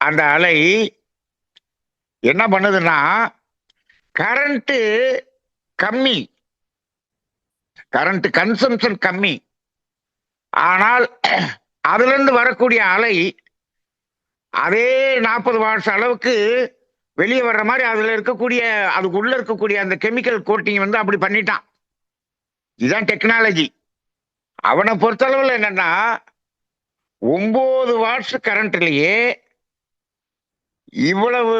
அந்த அலை என்ன பண்ணுதுன்னா கரண்ட் கம்மி, கரண்ட் கன்சம்ஷன் கம்மி, ஆனால் அதுல இருந்து வரக்கூடிய அலை அதே 40 வாட்ஸ் அளவுக்கு வெளியே வர்ற மாதிரி அதுல இருக்கக்கூடிய அதுக்குள்ள இருக்கக்கூடிய அந்த கெமிக்கல் கோட்டிங் வந்து அப்படி பண்ணிட்டான். இதுதான் டெக்னாலஜி. அவனை பொறுத்தளவுல என்னன்னா 9 வாட்ஸ் கரண்ட்லயே இவ்வளவு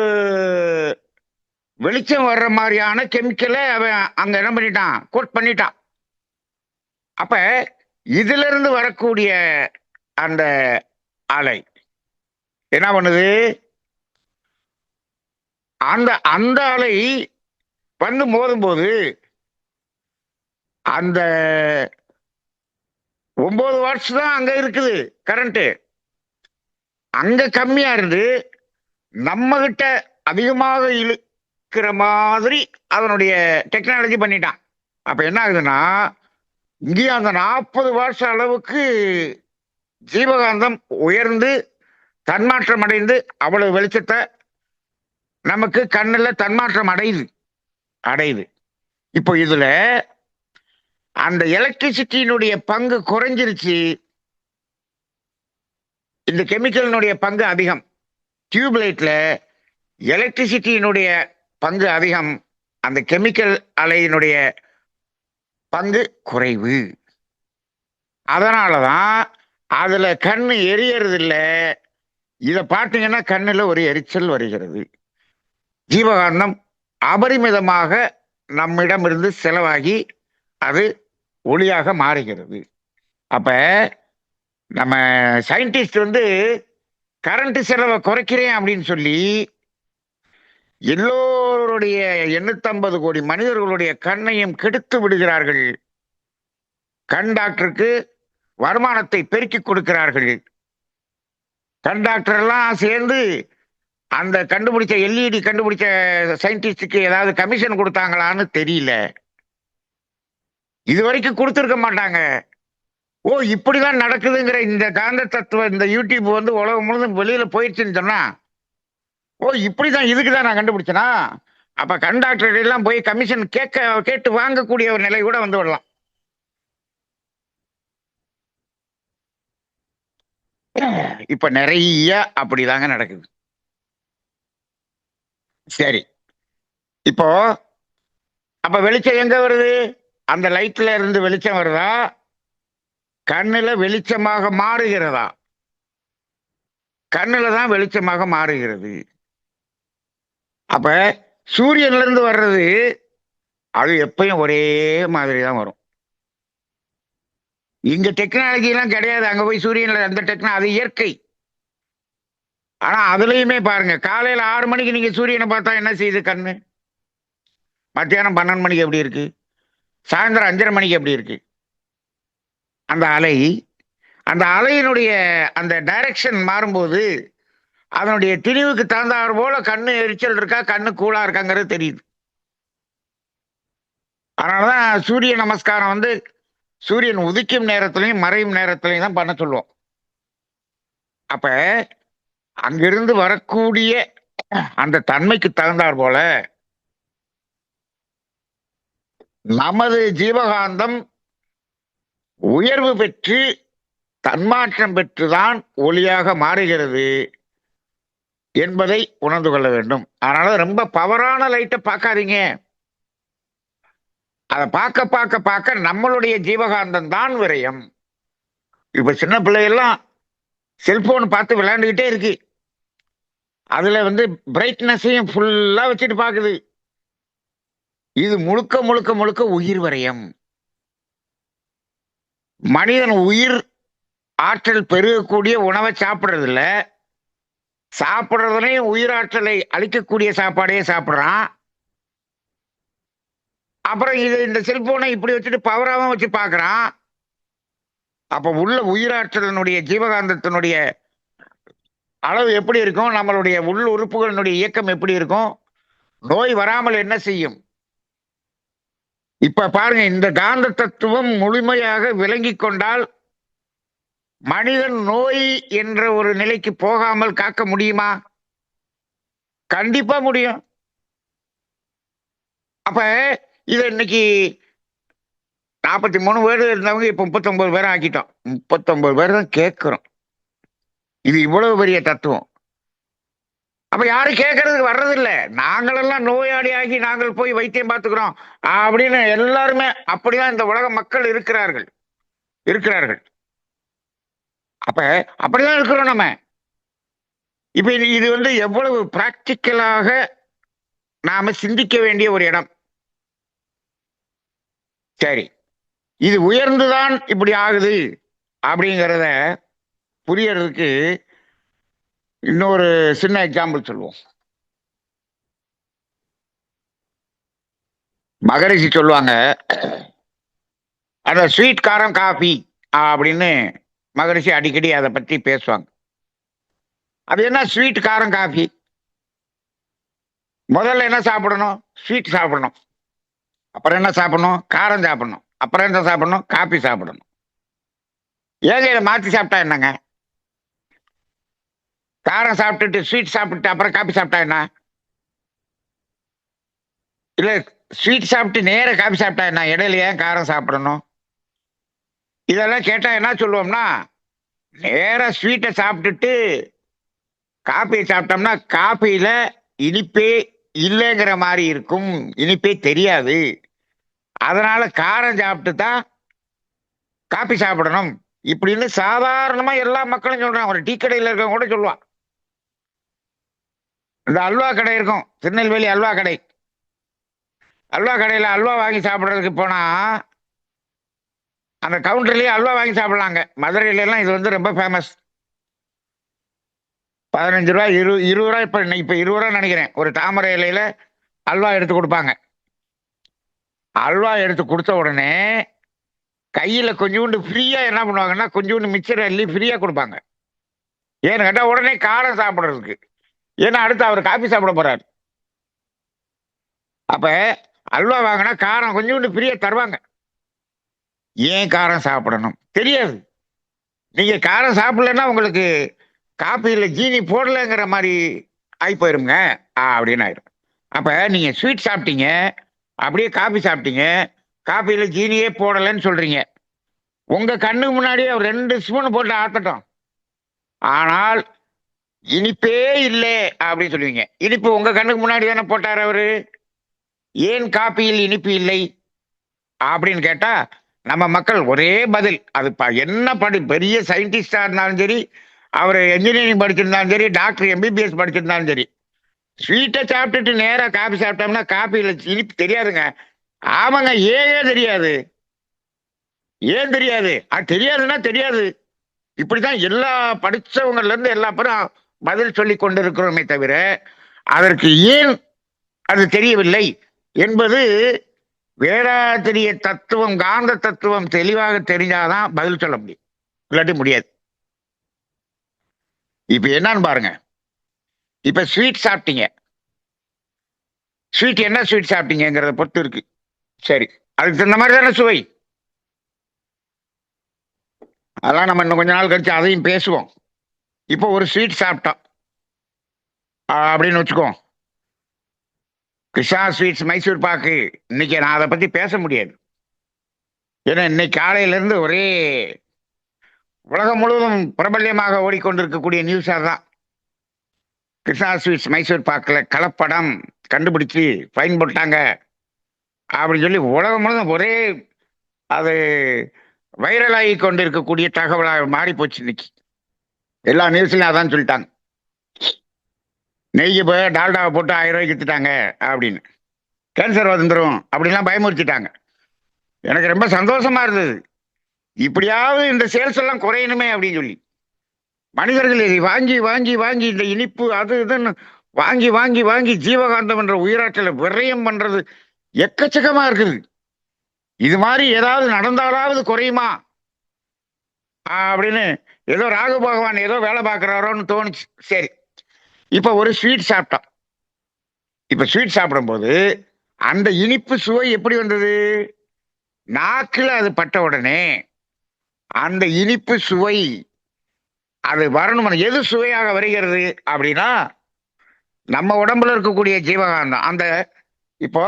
வெளிச்சம் வர்ற மாதிரியான கெமிக்கலை அவன் அங்க என்ன பண்ணிட்டான், கோட் பண்ணிட்டான். அப்ப இதுல இருந்து வரக்கூடிய அந்த அலை என்ன பண்ணுது, அந்த அந்த அலை வந்து மோதும் போது அந்த 9 வாட்ஸ் தான் அங்க இருக்குது கரண்ட். அங்க கம்மியா இருந்து நம்ம கிட்ட அதிகமாக இழுக்கிற மாதிரி அதனுடைய டெக்னாலஜி பண்ணிட்டான். அப்ப என்ன ஆகுதுன்னா, இங்கேயும் அந்த 40 வருஷ அளவுக்கு ஜீவகாந்தம் உயர்ந்து தன்மாற்றம் அடைந்து அவ்வளவு வெளிச்சத்தை நமக்கு கண்ணுல தன்மாற்றம் அடையுது. இப்போ இதுல அந்த எலக்ட்ரிசிட்டியினுடைய பங்கு குறைஞ்சிருச்சு, இந்த கெமிக்கலினுடைய பங்கு அதிகம். டியூப்லைட்ல எலக்ட்ரிசிட்டியினுடைய பங்கு அதிகம், அந்த கெமிக்கல் அலையினுடைய பங்கு குறைவு. அதனாலதான் அதுல கண்ணு எரியறது இல்ல. இத பார்த்தீங்கன்னா கண்ணுல ஒரு எரிச்சல் வருகிறது. ஜீவகாந்தம் அபரிமிதமாக நம்மிடம் இருந்து செலவாகி அது ஒளியாக மாறுகிறது. அப்ப நம்ம சயின்டிஸ்ட் வந்து கரண்ட் செலவை குறைக்கிறேன் அப்படின்னு சொல்லி எல்லோருடைய 850 கோடி மனிதர்களுடைய கண்ணையும் கெடுத்து விடுகிறார்கள். கண் டாக்டருக்கு வருமானத்தை பெருக்கி கொடுக்கிறார்கள். கண் டாக்டர் எல்லாம் சேர்ந்து அந்த கண்டுபிடிச்ச எல்இடி கண்டுபிடிச்ச சயின்டிஸ்டுக்கு ஏதாவது கமிஷன் கொடுத்தாங்களான்னு தெரியல. இது வரைக்கும் கொடுத்துருக்க மாட்டாங்க. ஓ, இப்படிதான் நடக்குதுங்கிற இந்த காந்த தத்துவம் இந்த யூடியூப் வந்து உலகம் முழுதும் வெளியில போயிடுச்சுன்னு சொன்னா, ஓ இப்படிதான், இதுக்குதான் நான் கண்டுபிடிச்சனா, அப்ப கண் டாக்டர் எல்லாம் போய் கமிஷன் கேட்டு வாங்கக்கூடிய ஒரு நிலை கூட வந்து விடலாம். இப்ப நிறைய அப்படிதாங்க நடக்குது. சரி, இப்போ அப்ப வெளிச்சம் எங்க வருது? அந்த லைட்ல இருந்து வெளிச்சம் வருதா, கண்ணுல வெளிச்சமாக மாறுகிறதா? கண்ணுல தான் வெளிச்சமாக மாறுகிறது. அப்ப சூரியன்ல இருந்து வர்றது அது எப்பயும் ஒரே மாதிரி தான் வரும். இங்க டெக்னாலஜி எல்லாம் கிடையாது. அங்க போய் சூரியன்ல அந்த டெக்னாலஜி, அது இயற்கை. ஆனா அதுலயுமே பாருங்க, காலையில 6 மணிக்கு நீங்க சூரியனை பார்த்தா என்ன செய்யுது கண்ணு? மத்தியானம் 12 மணிக்கு எப்படி இருக்கு? சாயந்தரம் 5:30 மணிக்கு எப்படி இருக்கு? அந்த அலை, அந்த அலையினுடைய அந்த டைரக்ஷன் மாறும்போது அதனுடைய திணிவுக்கு தகுந்தாறு போல கண்ணு எரிச்சல் இருக்கா, கண்ணு கூலா இருக்காங்கிறது தெரியுது. அதனாலதான் சூரிய நமஸ்காரம் வந்து சூரியன் உதிக்கும் நேரத்திலையும் மறையும் நேரத்திலையும் தான் பண்ண சொல்லுவோம். அப்ப அங்கிருந்து வரக்கூடிய அந்த தன்மைக்கு தகுந்தாற் போல நமது ஜீவகாந்தம் உயர்வு பெற்று தன்மாற்றம் பெற்றுதான் ஒளியாக மாறுகிறது என்பதை உணர்ந்து கொள்ள வேண்டும். அதனால ரொம்ப பவரான லைட்டை பார்க்காதீங்க. அதை பார்க்க பார்க்க பார்க்க நம்மளுடைய ஜீவகாந்தம் தான் விரயம். இப்ப சின்ன பிள்ளைகள்லாம் செல்போன் பார்த்து விளையாண்டுகிட்டே இருக்கு. அதுல வந்து பிரைட்னஸையும் ஃபுல்லா வச்சுட்டு பாக்குது. இது முழுக்க முழுக்க முழுக்க உயிர் விரயம். மனிதன் உயிர் ஆற்றல் பெருகக்கூடிய உணவை சாப்பிடுறது இல்ல, சாப்பிடுறதுலையும் உயிராற்றலை அளிக்கக்கூடிய சாப்பாடையே சாப்பிடுறான். அப்புறம் இது இந்த செல்போனை இப்படி வச்சுட்டு பவராவும் வச்சு பாக்குறான். அப்ப உள்ள உயிராற்றலினுடைய ஜீவகாந்தத்தினுடைய அளவு எப்படி இருக்கும், நம்மளுடைய உள் உறுப்புகளினுடைய இயக்கம் எப்படி இருக்கும், நோய் வராமல் என்ன செய்யும்? இப்ப பாருங்க, இந்த காந்த தத்துவம் முழுமையாக விளங்கி கொண்டால் மனிதன் நோய் என்ற ஒரு நிலைக்கு போகாமல் காக்க முடியுமா? கண்டிப்பா முடியும். அப்ப இது இன்னைக்கு 43 பேர் இருந்தவங்க இப்ப 39 பேர் ஆக்கிட்டோம். 39 பேர் தான் கேட்கிறோம். இது இவ்வளவு பெரிய தத்துவம். அப்ப யாரும் கேட்கறதுக்கு வர்றதில்ல. நாங்களெல்லாம் நோயாளி ஆகி நாங்கள் போய் வைத்தியம் பார்த்துக்கிறோம் அப்படின்னு எல்லாருமே அப்படிதான் இந்த உலக மக்கள் இருக்கிறார்கள். அப்ப அப்படிதான் இருக்கிறோம் நம்ம. இப்ப இது வந்து எவ்வளவு பிராக்டிக்கலாக நாம சிந்திக்க வேண்டிய ஒரு இடம். சரி, இது உயர்ந்துதான் இப்படி ஆகுது அப்படிங்கிறத புரியறதுக்கு இன்னொரு சின்ன எக்ஸாம்பிள் சொல்லுவோம். மகரிஷி சொல்லுவாங்க, அந்த ஸ்வீட் காரம் காஃபி அப்படின்னு மகரிஷி அடிக்கடி அதை பற்றி பேசுவாங்க. அது என்ன ஸ்வீட் காரம் காஃபி? முதல்ல என்ன சாப்பிடணும்? ஸ்வீட் சாப்பிடணும். அப்புறம் என்ன சாப்பிடணும்? காரம் சாப்பிடணும். அப்புறம் என்ன சாப்பிடணும்? காபி சாப்பிடணும். ஏங்க இதை மாத்தி சாப்பிட்டா என்னங்க? காரம் சாப்பிட்டுட்டு ஸ்வீட் சாப்பிட்டு அப்புறம் காபி சாப்பிட்டா என்ன? இல்ல ஸ்வீட் சாப்பிட்டு நேர காபி சாப்பிட்டா என்ன? இடையில ஏன் காரம் சாப்பிடணும்? இதெல்லாம் கேட்டா என்ன சொல்லுவோம்னா, நேரா ஸ்வீட்டை சாப்பிட்டுட்டு காபியை சாப்பிட்டோம்னா காபியில இனிப்பே இல்லைங்கிற மாதிரி இருக்கும், இனிப்பே தெரியாது. அதனால காரம் சாப்பிட்டு தான் காபி சாப்பிடணும் இப்படின்னு சாதாரணமா எல்லா மக்களும் சொல்றாங்க. ஒரு டீ கடையில் இருக்கவங்க கூட சொல்லுவான். இந்த அல்வா கடை இருக்கும், திருநெல்வேலி அல்வா கடை. அல்வா கடையில அல்வா வாங்கி சாப்பிட்றதுக்கு போனா அந்த கவுண்டர்லயே அல்வா வாங்கி சாப்பிடலாங்க. மதுரையில எல்லாம் இது வந்து ரொம்ப ஃபேமஸ். 15 ரூபாய், 20 ரூபாய், இப்ப 20 ரூபாய் நினைக்கிறேன். ஒரு தாமரை இலையில அல்வா எடுத்து கொடுப்பாங்க. அல்வா எடுத்து கொடுத்த உடனே கையில கொஞ்சோண்டு ஃப்ரீயா என்ன பண்ணுவாங்கன்னா, கொஞ்சோண்டு மிச்சர் அள்ளி ஃப்ரீயா கொடுப்பாங்க. ஏன்னு கேட்டா உடனே காரம் சாப்பிடுறதுக்கு. ஏன்னா அடுத்து அவர் காபி சாப்பிட போறாரு. அப்ப அல்வா வாங்கினா காரம் கொஞ்சோண்டு ஃப்ரீயா தருவாங்க. ஏன் காரம் சாப்பிடணும் தெரியாது. நீங்க காரம் சாப்பிடலன்னா உங்களுக்கு காப்பியில ஜீனி போடலைங்கிற மாதிரி ஆகி போயிருங்க அப்படின்னு ஆயிரும். அப்ப நீங்க ஸ்வீட் சாப்பிட்டீங்க, அப்படியே காபி சாப்பிட்டீங்க, காப்பியில ஜீனியே போடலைன்னு சொல்றீங்க. உங்க கண்ணுக்கு முன்னாடியே அவர் 2 ஸ்பூன் போட்டு ஆத்தட்டும், ஆனால் இனிப்பே இல்லை அப்படின்னு சொல்லுவீங்க. இனிப்பு உங்க கண்ணுக்கு முன்னாடி தானே போட்டார் அவரு. ஏன் காப்பியில் இனிப்பு இல்லை அப்படின்னு கேட்டா நம்ம மக்கள் ஒரே பதில். அது என்ன பெரிய சயின்டிஸ்டா இருந்தாலும் சரி, அவர் என்ஜினியரிங் படிச்சிருந்தாலும் சரி, டாக்டர் எம்பிபிஎஸ் படிச்சிருந்தாலும் சரி, ஸ்வீட்டை சாப்பிட்டுட்டு நேரா காபி சாப்பிட்டோம்னா காப்பியில் இனிப்பு தெரியாதுங்க. ஆமாங்க, ஏன் தெரியாது? ஏன் தெரியாது? அது தெரியாதுன்னா தெரியாது. இப்படிதான் எல்லா படிச்சவங்கல இருந்து எல்லா பேரும் பதில் சொல்லி கொண்டிருக்கிறோமே தவிர, அதற்கு ஏன் அது தெரியவில்லை என்பது வேதாத்திரிய தத்துவம், காந்த தத்துவம் தெளிவாக தெரிஞ்சாதான் பதில் சொல்ல முடியும். இல்லாட்டி முடியாது. இப்ப என்னன்னு பாருங்க. இப்ப ஸ்வீட் சாப்பிட்டீங்க. ஸ்வீட் என்ன ஸ்வீட் சாப்பிட்டீங்கிறத பொறுத்து இருக்கு. சரி, அதுக்கு தகுந்த மாதிரி தானே சுவை. அதெல்லாம் நம்ம இன்னும் கொஞ்ச நாள் கழிச்சு அதையும் பேசுவோம். இப்போ ஒரு ஸ்வீட் சாப்பிட்டோம் அப்படின்னு வச்சுக்கோம். கிருஷ்ணா ஸ்வீட்ஸ் மைசூர் பாக்கு. இன்னைக்கு நான் அதை பத்தி பேச முடியாது. ஏன்னா இன்னைக்கு காலையில இருந்து ஒரே உலகம் முழுவதும் பிரபல்யமாக ஓடிக்கொண்டிருக்கக்கூடிய நியூஸ் அதுதான். கிருஷ்ணா ஸ்வீட்ஸ் மைசூர் பாக்குல கலப்படம் கண்டுபிடிச்சு ஃபைன் போட்டாங்க அப்படின்னு சொல்லி உலகம் முழுவதும் ஒரே அது வைரலாகி கொண்டு இருக்கக்கூடிய தகவலாக மாறி போச்சு. இன்னைக்கு எல்லா நியூஸ்லயும் அதான் சொல்லிட்டாங்க. நெய்யை போய் டால்டாவை போட்டு 1000 ரூபாய்க்கு வித்துட்டாங்க அப்படின்னு, கேன்சர் வந்துடும் அப்படின்லாம் பயமுறுத்திட்டாங்க. எனக்கு ரொம்ப சந்தோஷமா இருந்தது. இப்படியாவது இந்த சேல்ஸ் எல்லாம் குறையணுமே அப்படின்னு சொல்லி மனிதர்கள் இதை வாங்கி வாங்கி வாங்கி இந்த இனிப்பு அது இதுன்னு வாங்கி வாங்கி வாங்கி ஜீவகாந்தம் என்ற உயிராற்றலை விரயம் பண்றது எக்கச்சக்கமா இருக்குது. இது மாதிரி ஏதாவது நடந்தாலாவது குறையுமா அப்படின்னு ஏதோ ராகு பகவான் ஏதோ வேலை பார்க்கிறாரோன்னு தோணுச்சு. சரி, இப்ப ஒரு ஸ்வீட் சாப்பிட்டோம். இப்ப ஸ்வீட் சாப்பிடும் போது அந்த இனிப்பு சுவை எப்படி வந்தது? நாக்குல அது பட்ட உடனே அந்த இனிப்பு சுவை அது வரணும். எது சுவையாக வருகிறது அப்படின்னா நம்ம உடம்புல இருக்கக்கூடிய ஜீவகாந்தம். அந்த இப்போ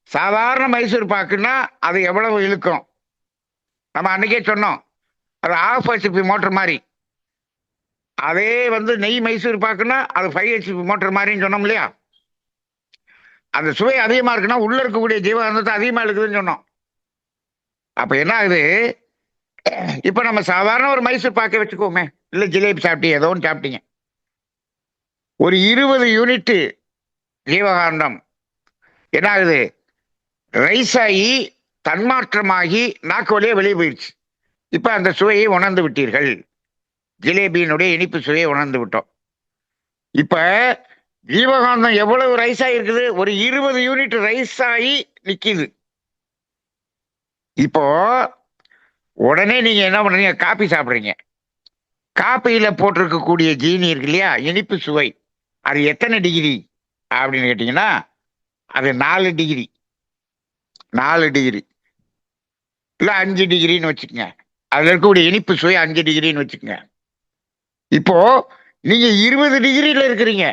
சாதாரண மைசூர் பாக்குன்னா அது எவ்வளவு இழுக்கும் நம்ம அன்னைக்கே சொன்னோம். அது 1/2 HP மோட்டர் மாதிரி. அதே வந்து நெய் மைசூர் பாக்குன்னா அது 5 HP மோட்டர் மாதிரின்னு சொன்னோம் இல்லையா? அந்த சுவை அதிகமா இருக்குன்னா உள்ள இருக்கக்கூடிய ஜீவகாந்தத்தை அதிகமா இருக்குதுன்னு சொன்னோம். அப்ப என்ன ஆகுது? இப்ப நம்ம சாதாரண ஒரு மைசூர் பாக்கை வச்சுக்கோமே, இல்ல ஜிலேபி சாப்பிட்டீங்க, ஏதோ ஒன்று சாப்பிட்டீங்க. ஒரு 20 யூனிட் ஜீவகாந்தம் என்ன ஆகுது? ரைஸ் ஆகி தன்மாற்றமாகி நாக்கு வழியே வெளியே போயிடுச்சு. இப்ப அந்த சுவையை உணர்ந்து விட்டீர்கள். ஜிலேபியினுடைய இனிப்பு சுவையை உணர்ந்து விட்டோம். இப்ப ஜீவகாந்தம் எவ்வளவு ரைஸ் ஆகி இருக்குது? ஒரு 20 யூனிட் ரைஸ் ஆகி நிக்குது. இப்போ உடனே நீங்க என்ன பண்றீங்க? காபி சாப்பிடுறீங்க. காப்பியில போட்டிருக்கக்கூடிய ஜீனி இருக்கு இல்லையா, இனிப்பு சுவை, அது எத்தனை டிகிரி அப்படின்னு கேட்டீங்கன்னா அது 4 டிகிரி. 4 டிகிரி இல்ல 5 டிகிரின்னு வச்சுக்கோங்க. அதுல இருக்கக்கூடிய இனிப்பு சுவை 5 டிகிரின்னு வச்சுக்கோங்க. இப்போ நீங்க 20 டிகிரில இருக்கிறீங்க.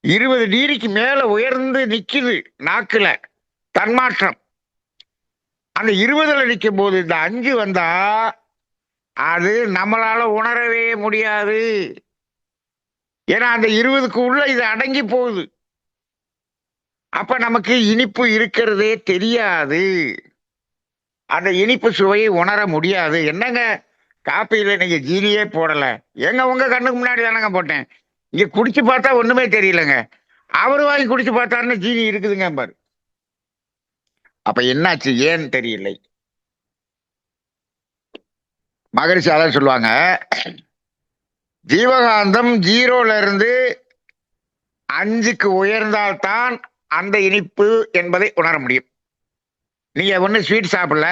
20 டிகிரிக்கு மேல உயர்ந்து நிக்குது நாக்குல தன்மாற்றம். அந்த 20ல நிற்கும் போது இந்த 5 வந்தா அது நம்மளால உணரவே முடியாது. ஏன்னா அந்த 20க்கு உள்ள இது அடங்கி போகுது. அப்ப நமக்கு இனிப்பு இருக்கிறதே தெரியாது. அந்த இனிப்பு சுவையை உணர முடியாது. என்னங்க காப்பியில நீங்க ஜீனியே போடல, எங்க உங்க கண்ணுக்கு முன்னாடி தானங்க போட்டேன், இங்க குடிச்சு பார்த்தா ஒண்ணுமே தெரியலங்க, அவரு வாங்கி குடிச்சு பார்த்தாருன்னு ஜீனி இருக்குதுங்க பாரு. அப்ப என்னாச்சு, ஏன்னு தெரியலை. மகரிஷி அதான் சொல்லுவாங்க, ஜீவகாந்தம் 0ல இருந்து 5க்கு உயர்ந்தால்தான் அந்த இனிப்பு என்பதை உணர முடியும். நீங்க ஒண்ணு ஸ்வீட் சாப்பிடல,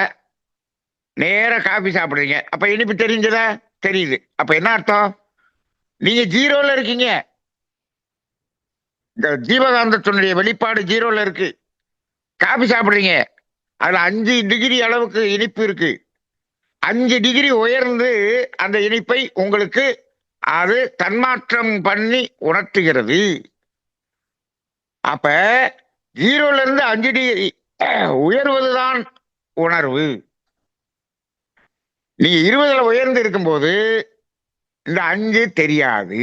நேர காபி சாப்பிடுறீங்க, அப்ப இனிப்பு தெரிஞ்சதா? தெரியுது. அப்ப என்ன அர்த்தம்? நீங்க 0ல இருக்கீங்க. இந்த ஜீவகாந்தத்தினுடைய வெளிப்பாடு 0ல இருக்கு. காபி சாப்பிடுறீங்க, அதுல 5 டிகிரி அளவுக்கு இனிப்பு இருக்கு. 5 டிகிரி உயர்ந்து அந்த இனிப்பை உங்களுக்கு அது தன்மாற்றம் பண்ணி உணர்த்துகிறது. அப்ப 0ல இருந்து 5 டிகிரி உயர்வதுதான் உணர்வு. நீங்க 20ல உயர்ந்து இருக்கும்போது இந்த 5 தெரியாது.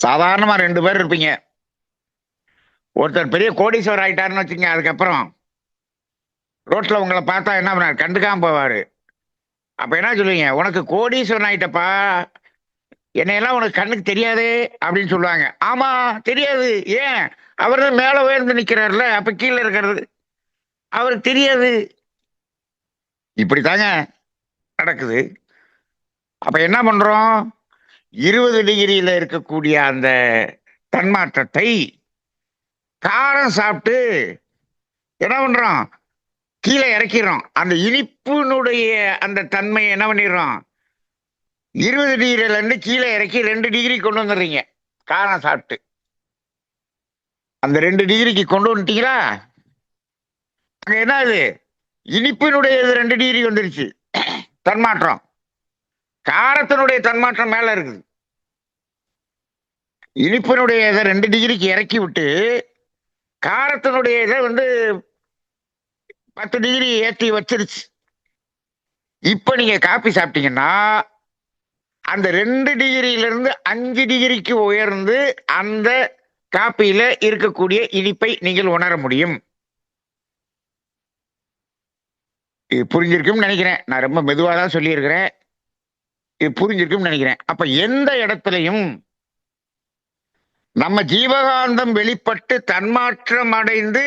சாதாரணமா 2 பேர் இருப்பீங்க. ஒருத்தர் பெரிய கோடீஸ்வரர் ஆயிட்டாருன்னு வச்சுக்கோங்க, அதுக்கப்புறம் ரோட்ல உங்களை பார்த்தா என்ன பண்ணாரு, கண்டுக்காம போவாரு. அப்ப என்ன சொல்லுவீங்க, உனக்கு கோடீஸ்வரன் ஆயிட்டப்பா, என்னையெல்லாம் உனக்கு கண்ணுக்கு தெரியாது அப்படின்னு சொல்லுவாங்க. ஆமா தெரியாது. ஏன்? அவர் தான் மேல உயர்ந்து நிக்கிறாருல, அப்ப கீழே இருக்கிறது அவருக்கு தெரியாது. இப்படித்தாங்க நடக்குது. அப்ப என்ன பண்றோம், 20 டிகிரியில இருக்கக்கூடிய அந்த தன்மாற்றத்தை காரம் சாப்பிட்டு என்ன பண்றோம், கீழே இறக்கிறோம். அந்த இனிப்பினுடைய அந்த தன்மை என்ன பண்ணிடுறோம், 20 டிகிரில இருந்து கீழே இறக்கி 2 டிகிரி கொண்டு வந்துடுறீங்க காரம் சாப்பிட்டு. அந்த 2 டிகிரிக்கு கொண்டு வந்துட்டீங்களா, அங்க என்ன ஆகுது, இனிப்பினுடைய 2 டிகிரி வந்துருச்சு தன்மாற்றம், காரத்தினுடைய தன்மாற்றம் மேல இருக்குது. இனிப்பினுடைய இதை 2 டிகிரிக்கு இறக்கி விட்டு காரத்தினுடைய இதை 10 டிகிரி ஏற்றி வச்சிருச்சு. இப்ப நீங்க காப்பி சாப்பிட்டீங்கன்னா அந்த 2 டிகிரியில இருந்து 5 டிகிரிக்கு உயர்ந்து அந்த காப்பியில இருக்கக்கூடிய இனிப்பை நீங்கள் உணர முடியும். இது புரிஞ்சிருக்கும்னு நினைக்கிறேன். நான் ரொம்ப மெதுவா தான் சொல்லியிருக்கிறேன். இது புரிஞ்சிருக்கும்னு நினைக்கிறேன். அப்ப எந்த இடத்துலையும் நம்ம ஜீவகாந்தம் வெளிப்பட்டு தன்மாற்றம் அடைந்து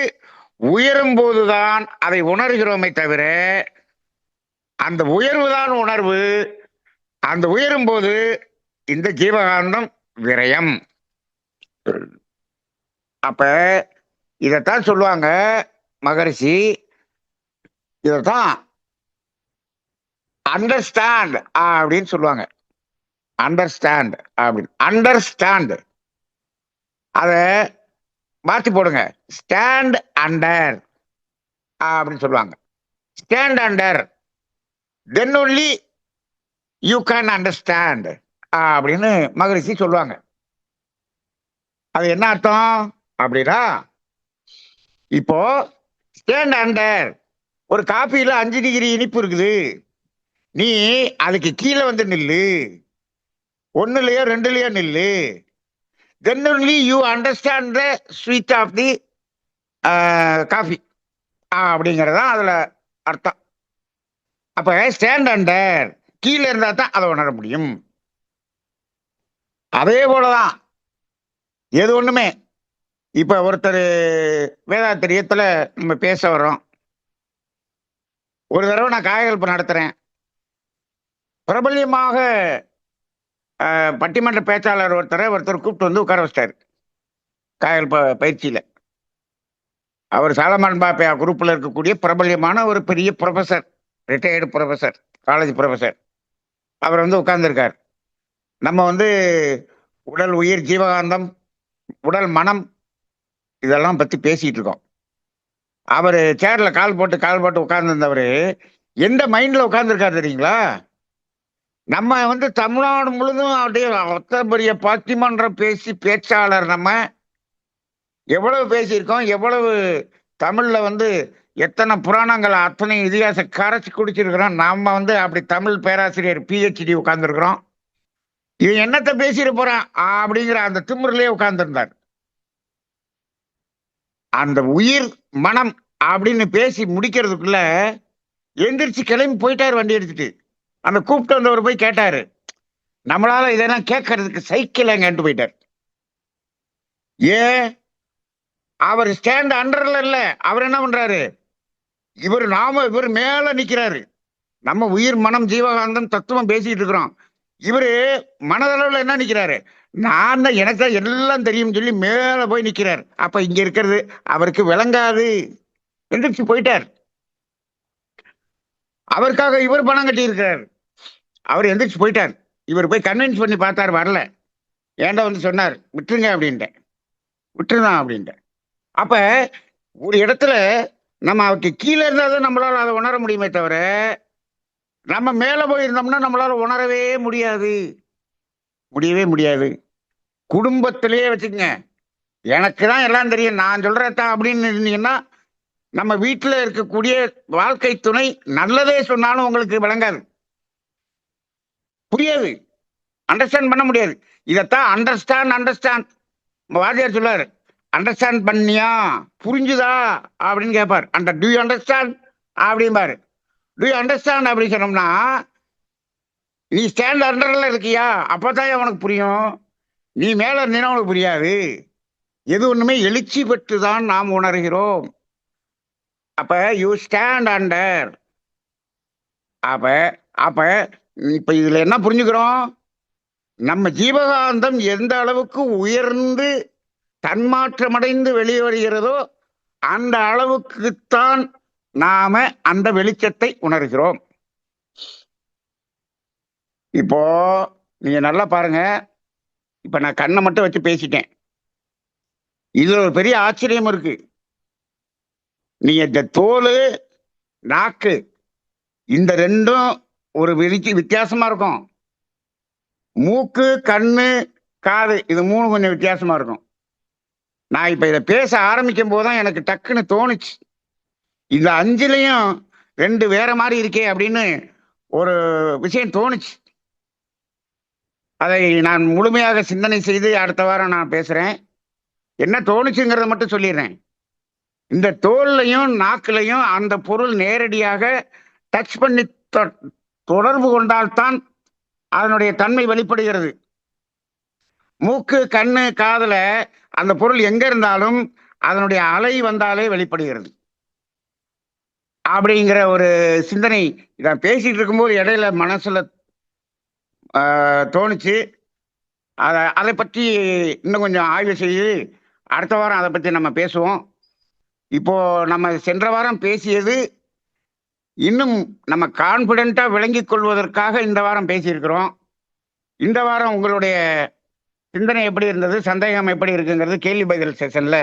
உயரும் போதுதான் அதை உணர்கிறோமே தவிர, அந்த உயர்வுதான் உணர்வு. அந்த உயரும் போது இந்த ஜீவகாந்தம் விரயம். அப்ப இதத்தான் சொல்லுவாங்க மகரிஷி, இதத்தான் அண்டர்ஸ்டாண்ட் அப்படின்னு சொல்லுவாங்க. அண்டர்ஸ்டாண்ட் அப்படின்னு, அண்டர்ஸ்டாண்ட் அத மாத்தி போடுங்க, ஸ்டாண்ட் அண்டர் அப்படின்னு சொல்லுவாங்க. Stand under, then only you can understand அப்படின்னு மகரிஷி சொல்லுவாங்க. அது என்ன அர்த்தம் அப்படின்னா, இப்போ ஸ்டாண்ட் அண்டர், ஒரு காப்பியில 5 டிகிரி இனிப்பு இருக்குது, நீ அதுக்கு கீழே வந்து நில்லு, 1லயோ 2லயோ நில்லு, then only you understand the sweet of the coffee அப்படிங்கிறதான் அதுல அர்த்தம். அப்ப ஸ்டாண்ட் அண்டர், கீழே இருந்தா தான் அதை உணர முடியும். அதே போலதான் எது ஒண்ணுமே. இப்ப ஒருத்தர் வேதாத்திரியத்துல நம்ம பேச வர்றோம், ஒரு தடவை நான் காயகல்பம் நடத்துறேன், பிரபல்யமாக பட்டிமன்ற பேச்சாளர் ஒருத்தர் கூப்பிட்டு வந்து உட்கார வச்சிட்டாரு காயகல்ப பயிற்சியில. அவர் சாலமன் பாப்பையா குரூப்ல இருக்கக்கூடிய பிரபல்யமான ஒரு பெரிய professor. Retired professor, college professor. அவர் வந்து உட்கார்ந்துருக்கார். நம்ம வந்து உடல், உயிர், ஜீவகாந்தம், உடல், மனம் இதெல்லாம் பத்தி பேசிட்டு இருக்கோம். அவரு சேர்ல கால் போட்டு உட்கார்ந்திருந்தவரு எந்த மைண்ட்ல உட்கார்ந்திருக்காரு தெரியுங்களா? நம்ம வந்து தமிழ்நாடு முழுதும் அப்படியே அத்தனை பெரிய பட்டிமன்றம் பேசி பேச்சாளர் நம்ம எவ்வளவு பேசியிருக்கோம், எவ்வளவு தமிழ்ல வந்து எத்தனை புராணங்கள் அத்தனை இதிகாச கரைச்சி குடிச்சிருக்கிறோம். நம்ம வந்து அப்படி தமிழ் பேராசிரியர் பிஹெச்டி உட்கார்ந்துருக்கிறோம். இவன் என்னத்த பேசிட்டு போறான் அப்படிங்கிற அந்த திமிரிலே உட்கார்ந்திருந்தார். அந்த உயிர் மனம் அப்படின்னு பேசி முடிக்கிறதுக்குள்ள எந்திரிச்சு கிளம்பி போயிட்டாரு வண்டி எடுத்துட்டு. அந்த கூப்பிட்டு வந்தவர் போய் கேட்டாரு, நம்மளால இதெல்லாம் கேட்கறதுக்கு சைக்கிள் எங்கன்ட்டு போயிட்டார். ஏன்? அவர் ஸ்டாண்ட் அண்டர்ல இல்ல. அவர் என்ன பண்றாரு? இவர் மேல நிக்கிறாரு. நம்ம உயிர் மனம் ஜீவகாந்தம் தத்துவம் பேசிட்டு இருக்கிறோம். இவரு மனதளவுல என்ன நிக்கிறாரு? நான் தான், எனக்கு தான் எல்லாம் தெரியும் சொல்லி மேல போய் நிக்கிறார். அப்ப இங்க இருக்கிறது அவருக்கு விளங்காது. எந்திரிச்சு போயிட்டார். அவருக்காக இவர் பணம் கட்டி இருக்கிறார். அவர் எந்திரிச்சு போயிட்டார். இவர் போய் கன்வின்ஸ் பண்ணி பார்த்தார், வரல. ஏன்டா வந்து சொன்னார், விட்டுருங்க அப்படின்ட்டேன். விட்டுருதான் அப்படின்ட்டேன். அப்ப ஒரு இடத்துல நம்ம அவருக்கு கீழே இருந்தாதான் நம்மளால அதை உணர முடியுமே தவிர, நம்ம மேல போயிருந்தோம்னா நம்மளால உணரவே முடியாது. முடியவே முடியாது. குடும்பத்திலேயே வச்சுக்கங்க, எனக்கு தான் எல்லாம் தெரியும், நான் சொல்றதான் அப்படின்னு இருந்தீங்கன்னா, நம்ம வீட்டுல இருக்கக்கூடிய வாழ்க்கை துணை நல்லதே சொன்னாலும் உங்களுக்கு விளங்காது, புரியாது, அண்டர்ஸ்டாண்ட் பண்ண முடியாது. இதைத்தான் அண்டர்ஸ்டாண்ட் வாத்தியார் சொல்லாரு. அண்டர்ஸ்டாண்ட் பண்ணியா, புரிஞ்சுதா அப்படின்னு கேட்பார். டு யூ அண்டர்ஸ்டாண்ட் அப்படின்பாரு. டு யூ அண்டர்ஸ்டாண்ட் அப்படின்னு சொன்னோம்னா, நீ ஸ்டாண்ட் அண்டர்ல இருக்கியா, அப்பதான் உனக்கு புரியும். நீ மேல இருந்தீங்கன்னா உனக்கு புரியாது. எது ஒண்ணுமே எழுச்சி பெற்று தான் நாம் உணர்கிறோம். அப்ப யூ ஸ்டாண்ட் அண்டர். அப்ப அப்ப இப்ப இதுல என்ன புரிஞ்சுக்கிறோம்? நம்ம ஜீவகாந்தம் எந்த அளவுக்கு உயர்ந்து தன்மாற்றமடைந்து வெளிவருகிறதோ அந்த அளவுக்குத்தான் நாம அந்த வெளிச்சத்தை உணர்கிறோம். இப்போ நீங்க நல்லா பாருங்க. இப்ப நான் கண்ணை மட்டும் வச்சு பேசிட்டேன். இதுல ஒரு பெரிய ஆச்சரியம் இருக்கு. நீங்க இந்த தோல், நாக்கு இந்த ரெண்டும் ஒரு வித்தியாசமா இருக்கும். மூக்கு, கண்ணு, காது இது மூணு கொஞ்சம் வித்தியாசமா இருக்கும். நான் இப்ப இதை பேச ஆரம்பிக்கும் போதுதான் எனக்கு டக்குன்னு தோணுச்சு, இந்த அஞ்சுலயும் ரெண்டு வேற மாதிரி இருக்கே அப்படின்னு ஒரு விஷயம் தோணுச்சு. அதை நான் முழுமையாக சிந்தனை செய்து அடுத்த வாரம் நான் பேசுறேன். என்ன தோணுச்சுங்கிறத மட்டும் சொல்லிடுறேன். இந்த தோல்லையும் நாக்குலையும் அந்த பொருள் நேரடியாக டச் பண்ணி தொடர்பு கொண்டால்தான் அதனுடைய தன்மை வெளிப்படுகிறது. மூக்கு, கண்ணு, காதுல அந்த பொருள் எங்க இருந்தாலும் அதனுடைய அலை வந்தாலே வெளிப்படுகிறது. அப்படிங்கிற ஒரு சிந்தனை இதான் பேசிட்டு இருக்கும்போது இடையில மனசுல தோணுச்சு. அதை பற்றி இன்னும் கொஞ்சம் ஆய்வு செய்து அடுத்த வாரம் அதை பற்றி நம்ம பேசுவோம். இப்போ நம்ம சென்ற வாரம் பேசியது இன்னும் நம்ம கான்பிடென்ட்டா விளங்கிக் கொள்வதற்காக இந்த வாரம் பேசியிருக்கிறோம். இந்த வாரம் உங்களுடைய சிந்தனை எப்படி இருந்தது, சந்தேகம் எப்படி இருக்குங்கிறது கேள்வி பதில் செஷன்ல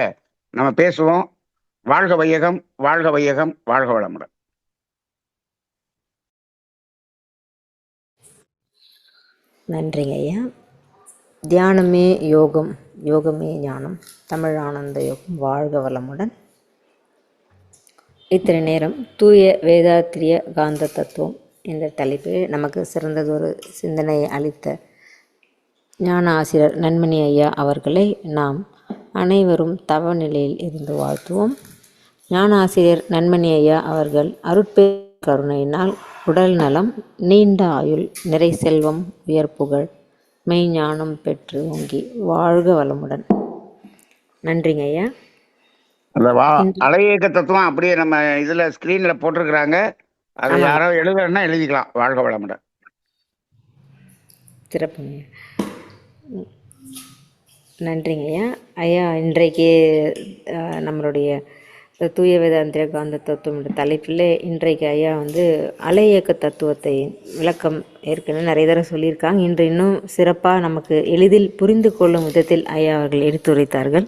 நம்ம பேசுவோம். வாழ்க வையகம், வாழ்க வையகம், வாழ்க வளமுடன். நன்றிங்க ஐயா. தியானமே யோகம், யோகமே ஞானம், தமிழ் ஆனந்த யோகம். வாழ்க வளமுடன். இத்தனை நேரம் தூய வேதாத்திரிய காந்த தத்துவம் என்ற தலைப்பில் நமக்கு சிறந்ததொரு சிந்தனையை அளித்த ஞான ஆசிரியர் நன்மணி ஐயா அவர்களை நாம் அனைவரும் தவ நிலையில் இருந்து வாழ்த்துவோம். ஞான ஆசிரியர் நன்மணி ஐயா அவர்கள் அருட்பே கருணையினால் உடல் நலம், நீண்ட ஆயுள், நிறை செல்வம், உயர்ப்புகள், மெய்ஞானம் பெற்று ஓங்கி வாழ்க வளமுடன். நன்றிங்க ஐயா. அந்த அலையியக்க தத்துவம் அப்படியே நம்ம இதுல ஸ்கிரீன்ல போட்டிருக்கிறாங்க. அதை யாரோ எழுதுறன்னா எழுதிக்கலாம். வாழ்க வளமுடன். சிறப்புங்க. நன்றிங்க ஐயா. ஐயா, இன்றைக்கு நம்மளுடைய தூய வேதாந்திர காந்த தத்துவம் என்ற தலைப்பில் இன்றைக்கு ஐயா வந்து அலை இயக்க தத்துவத்தை விளக்கம் ஏற்கனவே நிறைய தடவை சொல்லியிருக்காங்க. இன்று இன்னும் சிறப்பாக நமக்கு எளிதில் புரிந்து கொள்ளும் விதத்தில் ஐயா அவர்கள் எடுத்துரைத்தார்கள்.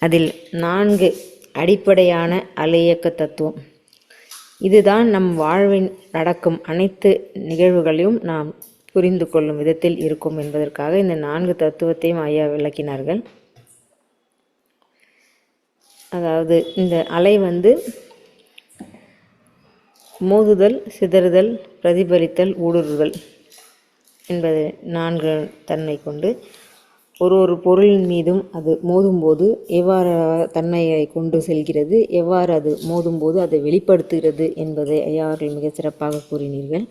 அதில் 4 அடிப்படையான அலை இயக்க தத்துவம், இதுதான் நம் வாழ்வில் நடக்கும் அனைத்து நிகழ்வுகளையும் நாம் புரிந்து கொள்ளும் விதத்தில் இருக்கும் என்பதற்காக இந்த 4 தத்துவத்தையும் ஐயா விளக்கினார்கள். அதாவது இந்த அலை வந்து மோதுதல், சிதறுதல், பிரதிபலித்தல், ஊடுருவல் என்பது 4 தன்மை கொண்டு ஒரு பொருளின் மீதும் அது மோதும்போது எவ்வாறு தன்மையை கொண்டு செல்கிறது, எவ்வாறு அது மோதும்போது அதை வெளிப்படுத்துகிறது என்பதை ஐயா அவர்கள் மிக சிறப்பாக கூறினீர்கள்.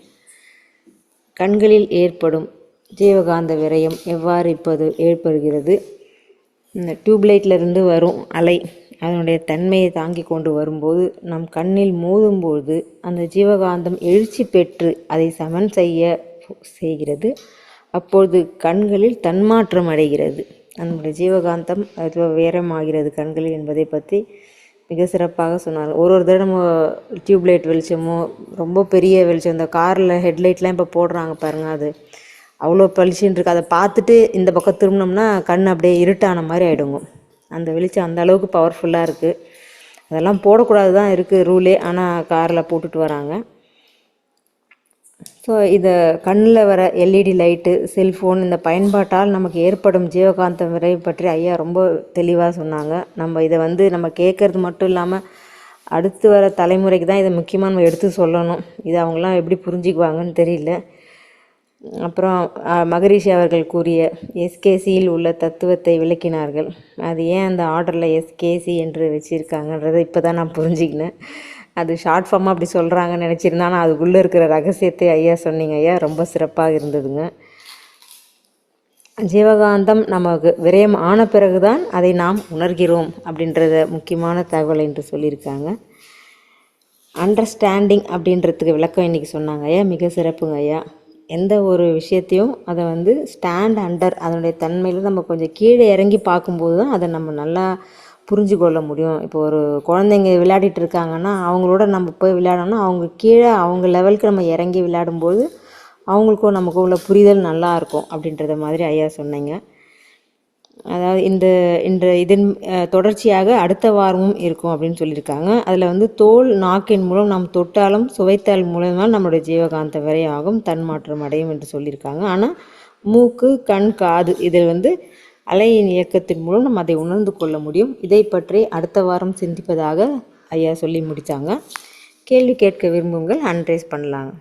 கண்களில் ஏற்படும் ஜீவகாந்த விரயம் எவ்வாறு இப்போது ஏற்படுகிறது, இந்த டியூப்லைட்டிலிருந்து வரும் அலை அதனுடைய தன்மையை தாங்கி கொண்டு வரும்போது நம் கண்ணில் மோதும்போது அந்த ஜீவகாந்தம் எழுச்சி பெற்று அதை சமன் செய்கிறது. அப்பொழுது கண்களில் தன்மாற்றம் அடைகிறது, நம்முடைய ஜீவகாந்தம் அது வேறமாகிறது கண்களில் என்பதை பற்றி மிக சிறப்பாக சொன்னார். ஒரு தடவை நம்ம டியூப்லைட் வெளிச்சமோ ரொம்ப பெரிய வெளிச்சம், இந்த காரில் ஹெட்லைட்லாம் இப்போ போடுறாங்க பாருங்கள், அது அவ்வளோ பளிச்சுன்னு இருக்குது. அதை பார்த்துட்டு இந்த பக்கம் திரும்பினோம்னா கண் அப்படியே இருட்டான மாதிரி ஆகிடுங்க. அந்த வெளிச்சம் அந்த அளவுக்கு பவர்ஃபுல்லாக இருக்குது. அதெல்லாம் போடக்கூடாது தான் இருக்குது ரூலே, ஆனால் காரில் போட்டுட்டு வராங்க. ஸோ இதை கண்ணில் வர எல்இடி லைட்டு, செல்ஃபோன் இந்த பயன்பாட்டால் நமக்கு ஏற்படும் ஜீவகாந்த விரைவு பற்றி ஐயா ரொம்ப தெளிவாக சொன்னாங்க. நம்ம இதை வந்து நம்ம கேட்குறது மட்டும் இல்லாமல் அடுத்து வர தலைமுறைக்கு தான் இதை முக்கியமாக நம்ம எடுத்து சொல்லணும். இதை அவங்களாம் எப்படி புரிஞ்சுக்குவாங்கன்னு தெரியல. அப்புறம் மகரிஷி அவர்கள் கூறிய எஸ்கேசியில் உள்ள தத்துவத்தை விளக்கினார்கள். அது ஏன் அந்த ஆர்டரில் எஸ்கேசி என்று வச்சுருக்காங்கன்றதை இப்போ தான் நான் புரிஞ்சுக்கினேன். அது ஷார்ட் ஃபார்மாக அப்படி சொல்கிறாங்கன்னு நினச்சிருந்தா, நான் அதுக்குள்ளே இருக்கிற ரகசியத்தை ஐயா சொன்னீங்க. ஐயா ரொம்ப சிறப்பாக இருந்ததுங்க. ஜீவகாந்தம் நமக்கு விரயம் ஆன பிறகு தான் அதை நாம் உணர்கிறோம் அப்படின்றத முக்கியமான தகவல் என்று சொல்லியிருக்காங்க. அண்டர்ஸ்டாண்டிங் அப்படின்றதுக்கு விளக்கம் இன்றைக்கி சொன்னாங்க ஐயா, மிக சிறப்புங்க ஐயா. எந்த ஒரு விஷயத்தையும் அதை வந்து ஸ்டாண்ட் அண்டர் அதனுடைய தன்மையில் நம்ம கொஞ்சம் கீழே இறங்கி பார்க்கும்போது தான் அதை நம்ம நல்லா புரிஞ்சு கொள்ள முடியும். இப்போ ஒரு குழந்தைங்க விளையாடிட்டு இருக்காங்கன்னா அவங்களோட நம்ம போய் விளையாடணும்னா அவங்க கீழே அவங்க லெவலுக்கு நம்ம இறங்கி விளையாடும்போது அவங்களுக்கும் நமக்கும் உள்ள புரிதல் நல்லாயிருக்கும் அப்படின்றத மாதிரி ஐயா சொன்னீங்க. அதாவது இதன் தொடர்ச்சியாக அடுத்த வாரமும் இருக்கும் அப்படின்னு சொல்லியிருக்காங்க. அதில் வந்து தோல் நாக்கின் மூலம் நாம் தொட்டாலும் சுவைத்தால் மூலமாக நம்மளுடைய ஜீவகாந்த விரையாகும், தன்மாற்றம் அடையும் என்று சொல்லியிருக்காங்க. ஆனால் மூக்கு, கண், காது இதில் வந்து அலையின் இயக்கத்தின் மூலம் நம்ம அதை உணர்ந்து கொள்ள முடியும். இதை பற்றி அடுத்த வாரம் சிந்திப்பதாக ஐயா சொல்லி முடித்தாங்க. கேள்வி கேட்க விரும்புங்கள், அன்ரைஸ் பண்ணலாங்க.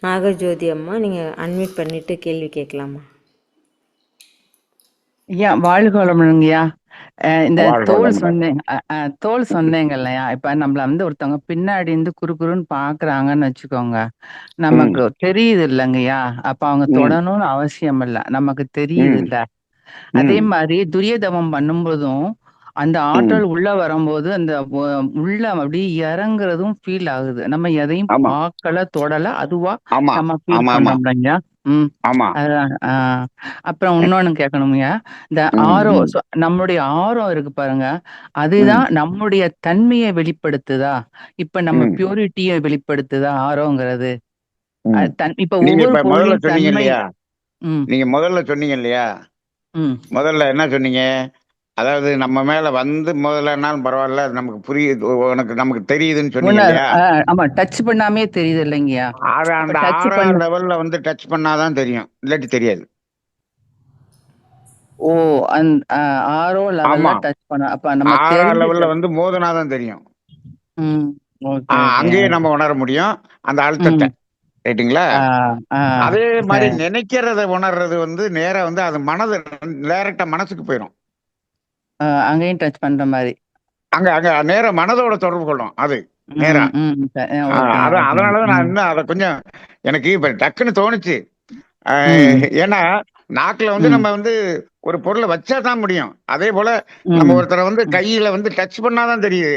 நாகஜோதி அம்மா, நீங்கள் அன்மியூட் பண்ணிவிட்டு கேள்வி கேட்கலாமா? ஐயா வாழ்க வளமுடங்கய்யா. இந்த வாழ்க தோல் வளமுடன். தோல் சொன்னேங்க இல்லையா, இப்ப நம்மள வந்து ஒருத்தவங்க பின்னாடி இருந்து குறுகுறுன்னு பாக்குறாங்கன்னு வச்சுக்கோங்க, நமக்கு தெரியுது இல்லைங்கய்யா, அப்ப அவங்க தொடணும்னு அவசியம் இல்லை, நமக்கு தெரியுது இல்ல. அதே மாதிரி துரியதமம் பண்ணும்போதும் அந்த ஆற்றல் உள்ள வரும்போது அந்த உள்ள அப்படியே இறங்குறதும் ஃபீல் ஆகுது. நம்ம எதையும் ஆமா பார்க்கல, தொடல, அதுவா ஆமா நம்ம ஃபீல் ஆமா ஆமா பண்ணோம்லங்கய்யா. ஆமா. அதுதான். அப்புறம் இன்னொன்னு கேட்கணுங்கய்யா. இந்த ஆரோ நம்மளுடைய ஆரோ இருக்கு பாருங்க, அதுதான் நம்முடைய தன்மையை வெளிப்படுத்துதா, இப்ப நம்ம பியூரிட்டியை வெளிப்படுத்துதா ஆரோங்கிறது? இப்ப நீங்க ஒவ்வொரு இப்ப முதல்ல பொருளின் சொன்னீங்க தன்மை. இல்லையா, ம் நீங்க முதல்ல சொன்னீங்க இல்லையா, ம் முதல்ல என்ன சொன்னீங்க? அதாவது நம்ம மேல வந்து முதல்லனாலும் பரவாயில்ல, அது நமக்கு புரியுது, நமக்கு தெரியுதுன்னு சொன்னீங்க இல்லையா? ஆமா, டச் பண்ணாமே தெரியுது இல்லைங்கய்யா. அது அப்ப அந்த டச் ஆறாம் பண்ண. லெவல்ல வந்து டச் பண்ணாதான் தெரியும், இல்லாட்டி தெரியாது. ஓ, அந்த ஆரோ லெவல்ல ஆமா, டச் பண்ண, அப்ப நம்ம ஆறாம் லெவல்ல தெரிஞ்சுக்க. வந்து மோதினாதான் தெரியும். ம் ஓகே ஓகே. அங்கேயே நம்ம உணர முடியும் அந்த அழுத்தத்தை. ம் ரைட்டுங்களா? ஆ ஆ அதே மாதிரி சரி. நினைக்கிறத உணர்றது வந்து நேரா வந்து அது மனது டைரக்டா மனசுக்கு போயிடும். அங்கேயும் டச் பண்ற மாதிரி. அங்க அங்க நேரா மனதோட தொடர்பு கொள்ளும் அது நேரா. Okay okay. அதனாலதான் நான் இன்னும் அதை கொஞ்சம் எனக்கு இப்ப டக்குன்னு தோணுச்சு. ம் ஏன்னா நாக்குல வந்து ம் நம்ம வந்து ஒரு பொருளை வச்சா தான் முடியும். அதே போல நம்ம ம் ஒருத்தரை வந்து கையில வந்து டச் பண்ணாதான் தெரியுது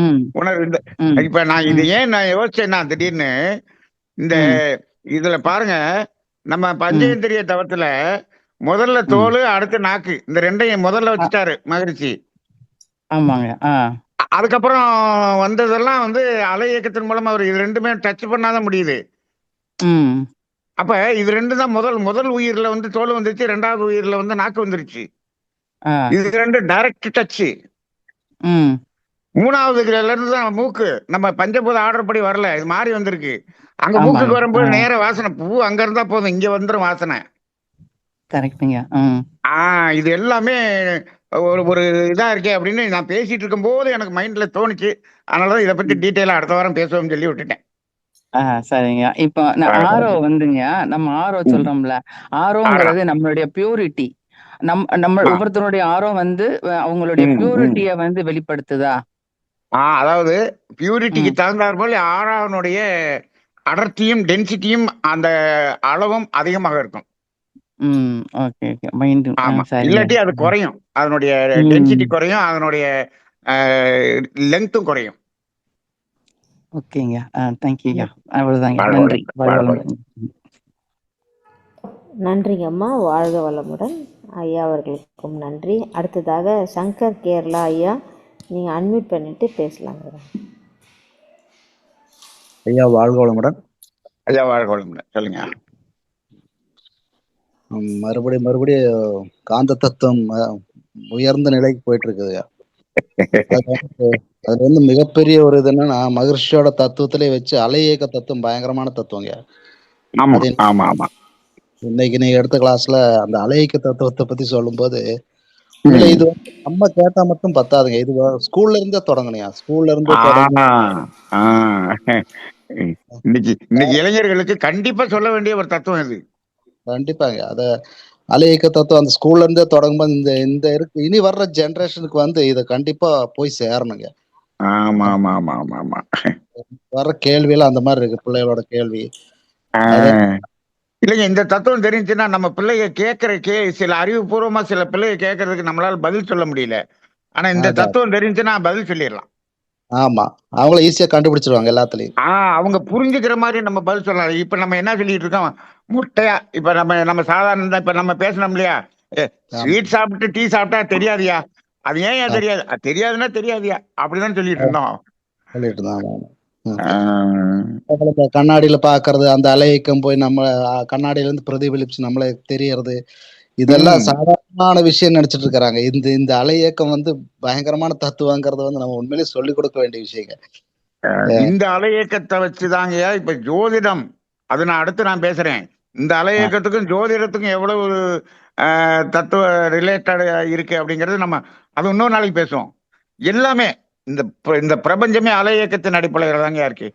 ம் உணர்வு. இந்த ம் இப்ப நான் இது ம் ஏன் நான் யோசிச்சேன்னா திடீர்னு இந்த ம் இதுல பாருங்க, நம்ம ம், பஞ்சேந்திரிய தவத்துல முதல்ல ம். தோல், அடுத்து நாக்கு, இந்த ரெண்டையும் முதல்ல அ வச்சுட்டாரு மகிழ்ச்சி. ஆமாங்க. அதுக்கப்புறம் வந்ததெல்லாம் வந்து அலை இயக்கத்தின் மூலமா அவர் இது ரெண்டுமே டச் பண்ணாதான் முடியுது. ம். அப்ப இது ரெண்டு தான் முதல் முதல் உயிர்ல வந்து தோல் வந்துருச்சு, ரெண்டாவது உயிர்ல வந்து நாக்கு வந்துருச்சு. ஆ. இது ரெண்டு டைரக்ட் டச். ம். மூணாவதுல இருந்து தான் மூக்கு. நம்ம பஞ்சபூத ஆர்டர் படி வரல, இது மாறி வந்திருக்கு. அங்க ஆமாங்க. மூக்குக்கு வரும்போது நேர வாசனை பூ அங்க இருந்தா போதும், இங்க வந்துரும் வாசனை. கரெக்ட்டுங்க. ம். இது எல்லாமே ஒரு ஒரு இதா இருக்கே அப்படின்னு நான் பேசிட்டு இருக்கும்போது எனக்கு மைண்ட்ல தோணுச்சு. அதனாலதான் இதை பத்தி ம். டீட்டெயிலா அடுத்த வாரம் பேசுவோம்னு சொல்லி விட்டுட்டேன். சரிங்க. இப்போ ஆரோ வந்துங்க, நம்ம ஆரோ ம். சொல்றோம்ல, ஆறா. ஆரோங்கிறது நம்மளுடைய பியூரிட்டி. நம்ம ஆ. ஒவ்வொருத்தருடைய ஆரோ வந்து அவங்களுடைய ம், ம். பியூரிட்டிய வந்து வெளிப்படுத்துதா? அதாவது பியூரிட்டிக்கு ம். தகுந்தாற் போல ஆறாவனுடைய அடர்த்தியும் டென்சிட்டியும் அந்த அளவும் அதிகமாக இருக்கும். ம். Okay, okay. மீண்டும் ஆமா. சரிங்க. இல்லாட்டி அது ம். குறையும். அதனுடைய டென்சிட்டி ம். குறையும். அதனுடைய லெங்த்தும் குறையும். ஓகேங்க. தேங்க்யூங்க. அவ்வளவுதாங்க. வாழ்க நன்றி. வளமுடன். வாழ்க வாழ்க வளமுடன். வளமுடன். நன்றிங்கம்மா. வாழ்க வளமுடன். ஐயா அவர்களுக்கும் நன்றி. அடுத்ததாக சங்கர் கேரளா ஐயா, நீங்கள் அன்மியூட் பண்ணிட்டு பேசலாங்க. ஐயா வாழ்க வளமுடன். ஐயா வாழ்க வளமுடன். சொல்லுங்க. மறுபடியும் காந்த தத்துவம் உயர்ந்த நிலைக்கு போயிட்டு இருக்குதுயா. அது வந்து மிகப்பெரிய ஒரு இது என்னன்னா, மகிழ்ச்சியோட தத்துவத்திலே வச்சு அலை இயக்க தத்துவம் பயங்கரமான தத்துவங்க. ஆமா, அது ஆமா, ஆமா. இன்னைக்கு நீங்க எடுத்த கிளாஸ்ல அந்த அலை இயக்க தத்துவத்தை பத்தி சொல்லும்போது, இதுல ம். இது வந்து நம்ம கேட்டா மட்டும் பத்தாதுங்க. இது ஸ்கூல்ல இருந்தே தொடங்கணும்யா. ஸ்கூல்ல இருந்தே தொடங்கி ஆ, ஆ. இன்னைக்கு இன்னைக்கு இளைஞர்களுக்கு கண்டிப்பா சொல்ல வேண்டிய ஒரு தத்துவம் இது. கண்டிப்பாங்க. அத அலை இயக்க தத்துவம் அந்த ஸ்கூல்ல இருந்தே தொடங்கும்போது இந்த இந்த இருக்கு இனி வர்ற ஜெனரேஷனுக்கு வந்து இத கண்டிப்பா போய் சேரணுங்க. ஆமா, ஆமா, ஆமா, ஆமா, ஆமா. வர்ற கேள்வியெல்லாம் அந்த மாதிரி இருக்கு பிள்ளைகளோட கேள்வி. ஆ. அத இல்லைங்க, இந்த தத்துவம் தெரிஞ்சுன்னா நம்ம பிள்ளைய கேட்கிற சில அறிவுபூர்வமா சில பிள்ளைய கேட்கறதுக்கு நம்மளால பதில் சொல்ல முடியல. ஆனா இந்த அதான். தத்துவம் தெரிஞ்சுன்னா பதில் சொல்லிடலாம். ஆமா. அவங்கள ஈஸியா கண்டுபிடிச்சிருவாங்க எல்லாத்துலயும். அவங்க புரிஞ்சுக்கிற மாதிரி நம்ம பதில் சொல்லலாம். இப்ப நம்ம என்ன சொல்லிட்டு இருக்கோம், முட்டையா இப்ப நம்ம நம்ம சாதாரண இப்ப நம்ம பேசணும் இல்லையா, ஆமா. ஸ்வீட் சாப்பிட்டு டீ சாப்பிட்டா தெரியாதியா, அது ஏன் ஆ தெரியாது, அது தெரியாதுன்னா தெரியாதியா அப்படிதான் சொல்லிட்டு இருந்தோம். சொல்லிட்டு தான். ஆமா, ஆமா. ம். ஆஹ் அப்புறம் இந்த கண்ணாடியில பாக்குறது, அந்த அலையிக்கம் போய் நம்ம கண்ணாடியில இருந்து பிரதிபலிச்சு நம்மள தெரியறது, இதெல்லாம் உம் சாதாரணமான விஷயம் நினைச்சிட்டு இருக்காங்க. இந்த இந்த அலை இயக்கம் வந்து பயங்கரமான தத்துவங்கிறத வந்து நம்ம உண்மையிலேயே சொல்லிக் கொடுக்க வேண்டிய விஷயங்க. இந்த அலை இயக்கத்தை வச்சுதாங்கய்யா இப்ப ஜோதிடம், அது நான் அடுத்து நான் பேசுறேன். இந்த அலை ஆ, இயக்கத்துக்கும் ஜோதிடத்துக்கும் எவ்வளவு தத்துவ ரிலேட்டட் இருக்கு அப்படிங்கிறது நம்ம அது இன்னொரு நாளைக்கு பேசுவோம். எல்லாமே இந்த பிரபஞ்சமே அலை இயக்கத்தின் அடிப்படையில் தாங்க இருக்கு.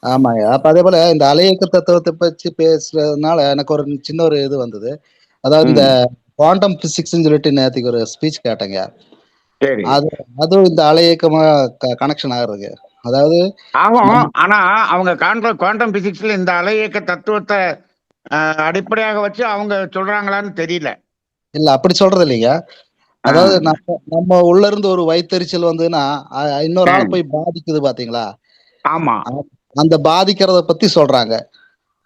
ஆமாங்க. அப்ப அதே போல இந்த அலை இயக்க தத்துவத்தை பத்தி பேசுறதுனால எனக்கு ஒரு சின்ன ஒரு இது வந்தது. அதாவது இந்த ம். குவாண்டம் பிசிக்ஸ்ன்னு சொல்லிட்டு நேத்துக்கு ஒரு ஸ்பீச் கேட்டேங்க. சரி. அது அதுவும் இந்த அலை இயக்கமா கனெக்ஷன் ஆகுறதுங்க. அதாவது ஆகும். நம்ம ஆனா அவங்க குவாண்டம் பிசிக்ஸ்ல இந்த அலை இயக்க தத்துவத்தை அடிப்படையாக வச்சு அவங்க சொல்றாங்களான்னு தெரியல. இல்ல அப்படி சொல்றது இல்லைங்க. ஆ, அதாவது நம்ம நம்ம உள்ள இருந்து ஒரு வயித்தெரிச்சல் வந்ததுன்னா, இன்னொரு ஆ, ஆள போய் பாதிக்குது பாத்தீங்களா? ஆமா அ- அந்த பாதிக்கிறத பத்தி சொல்றாங்க.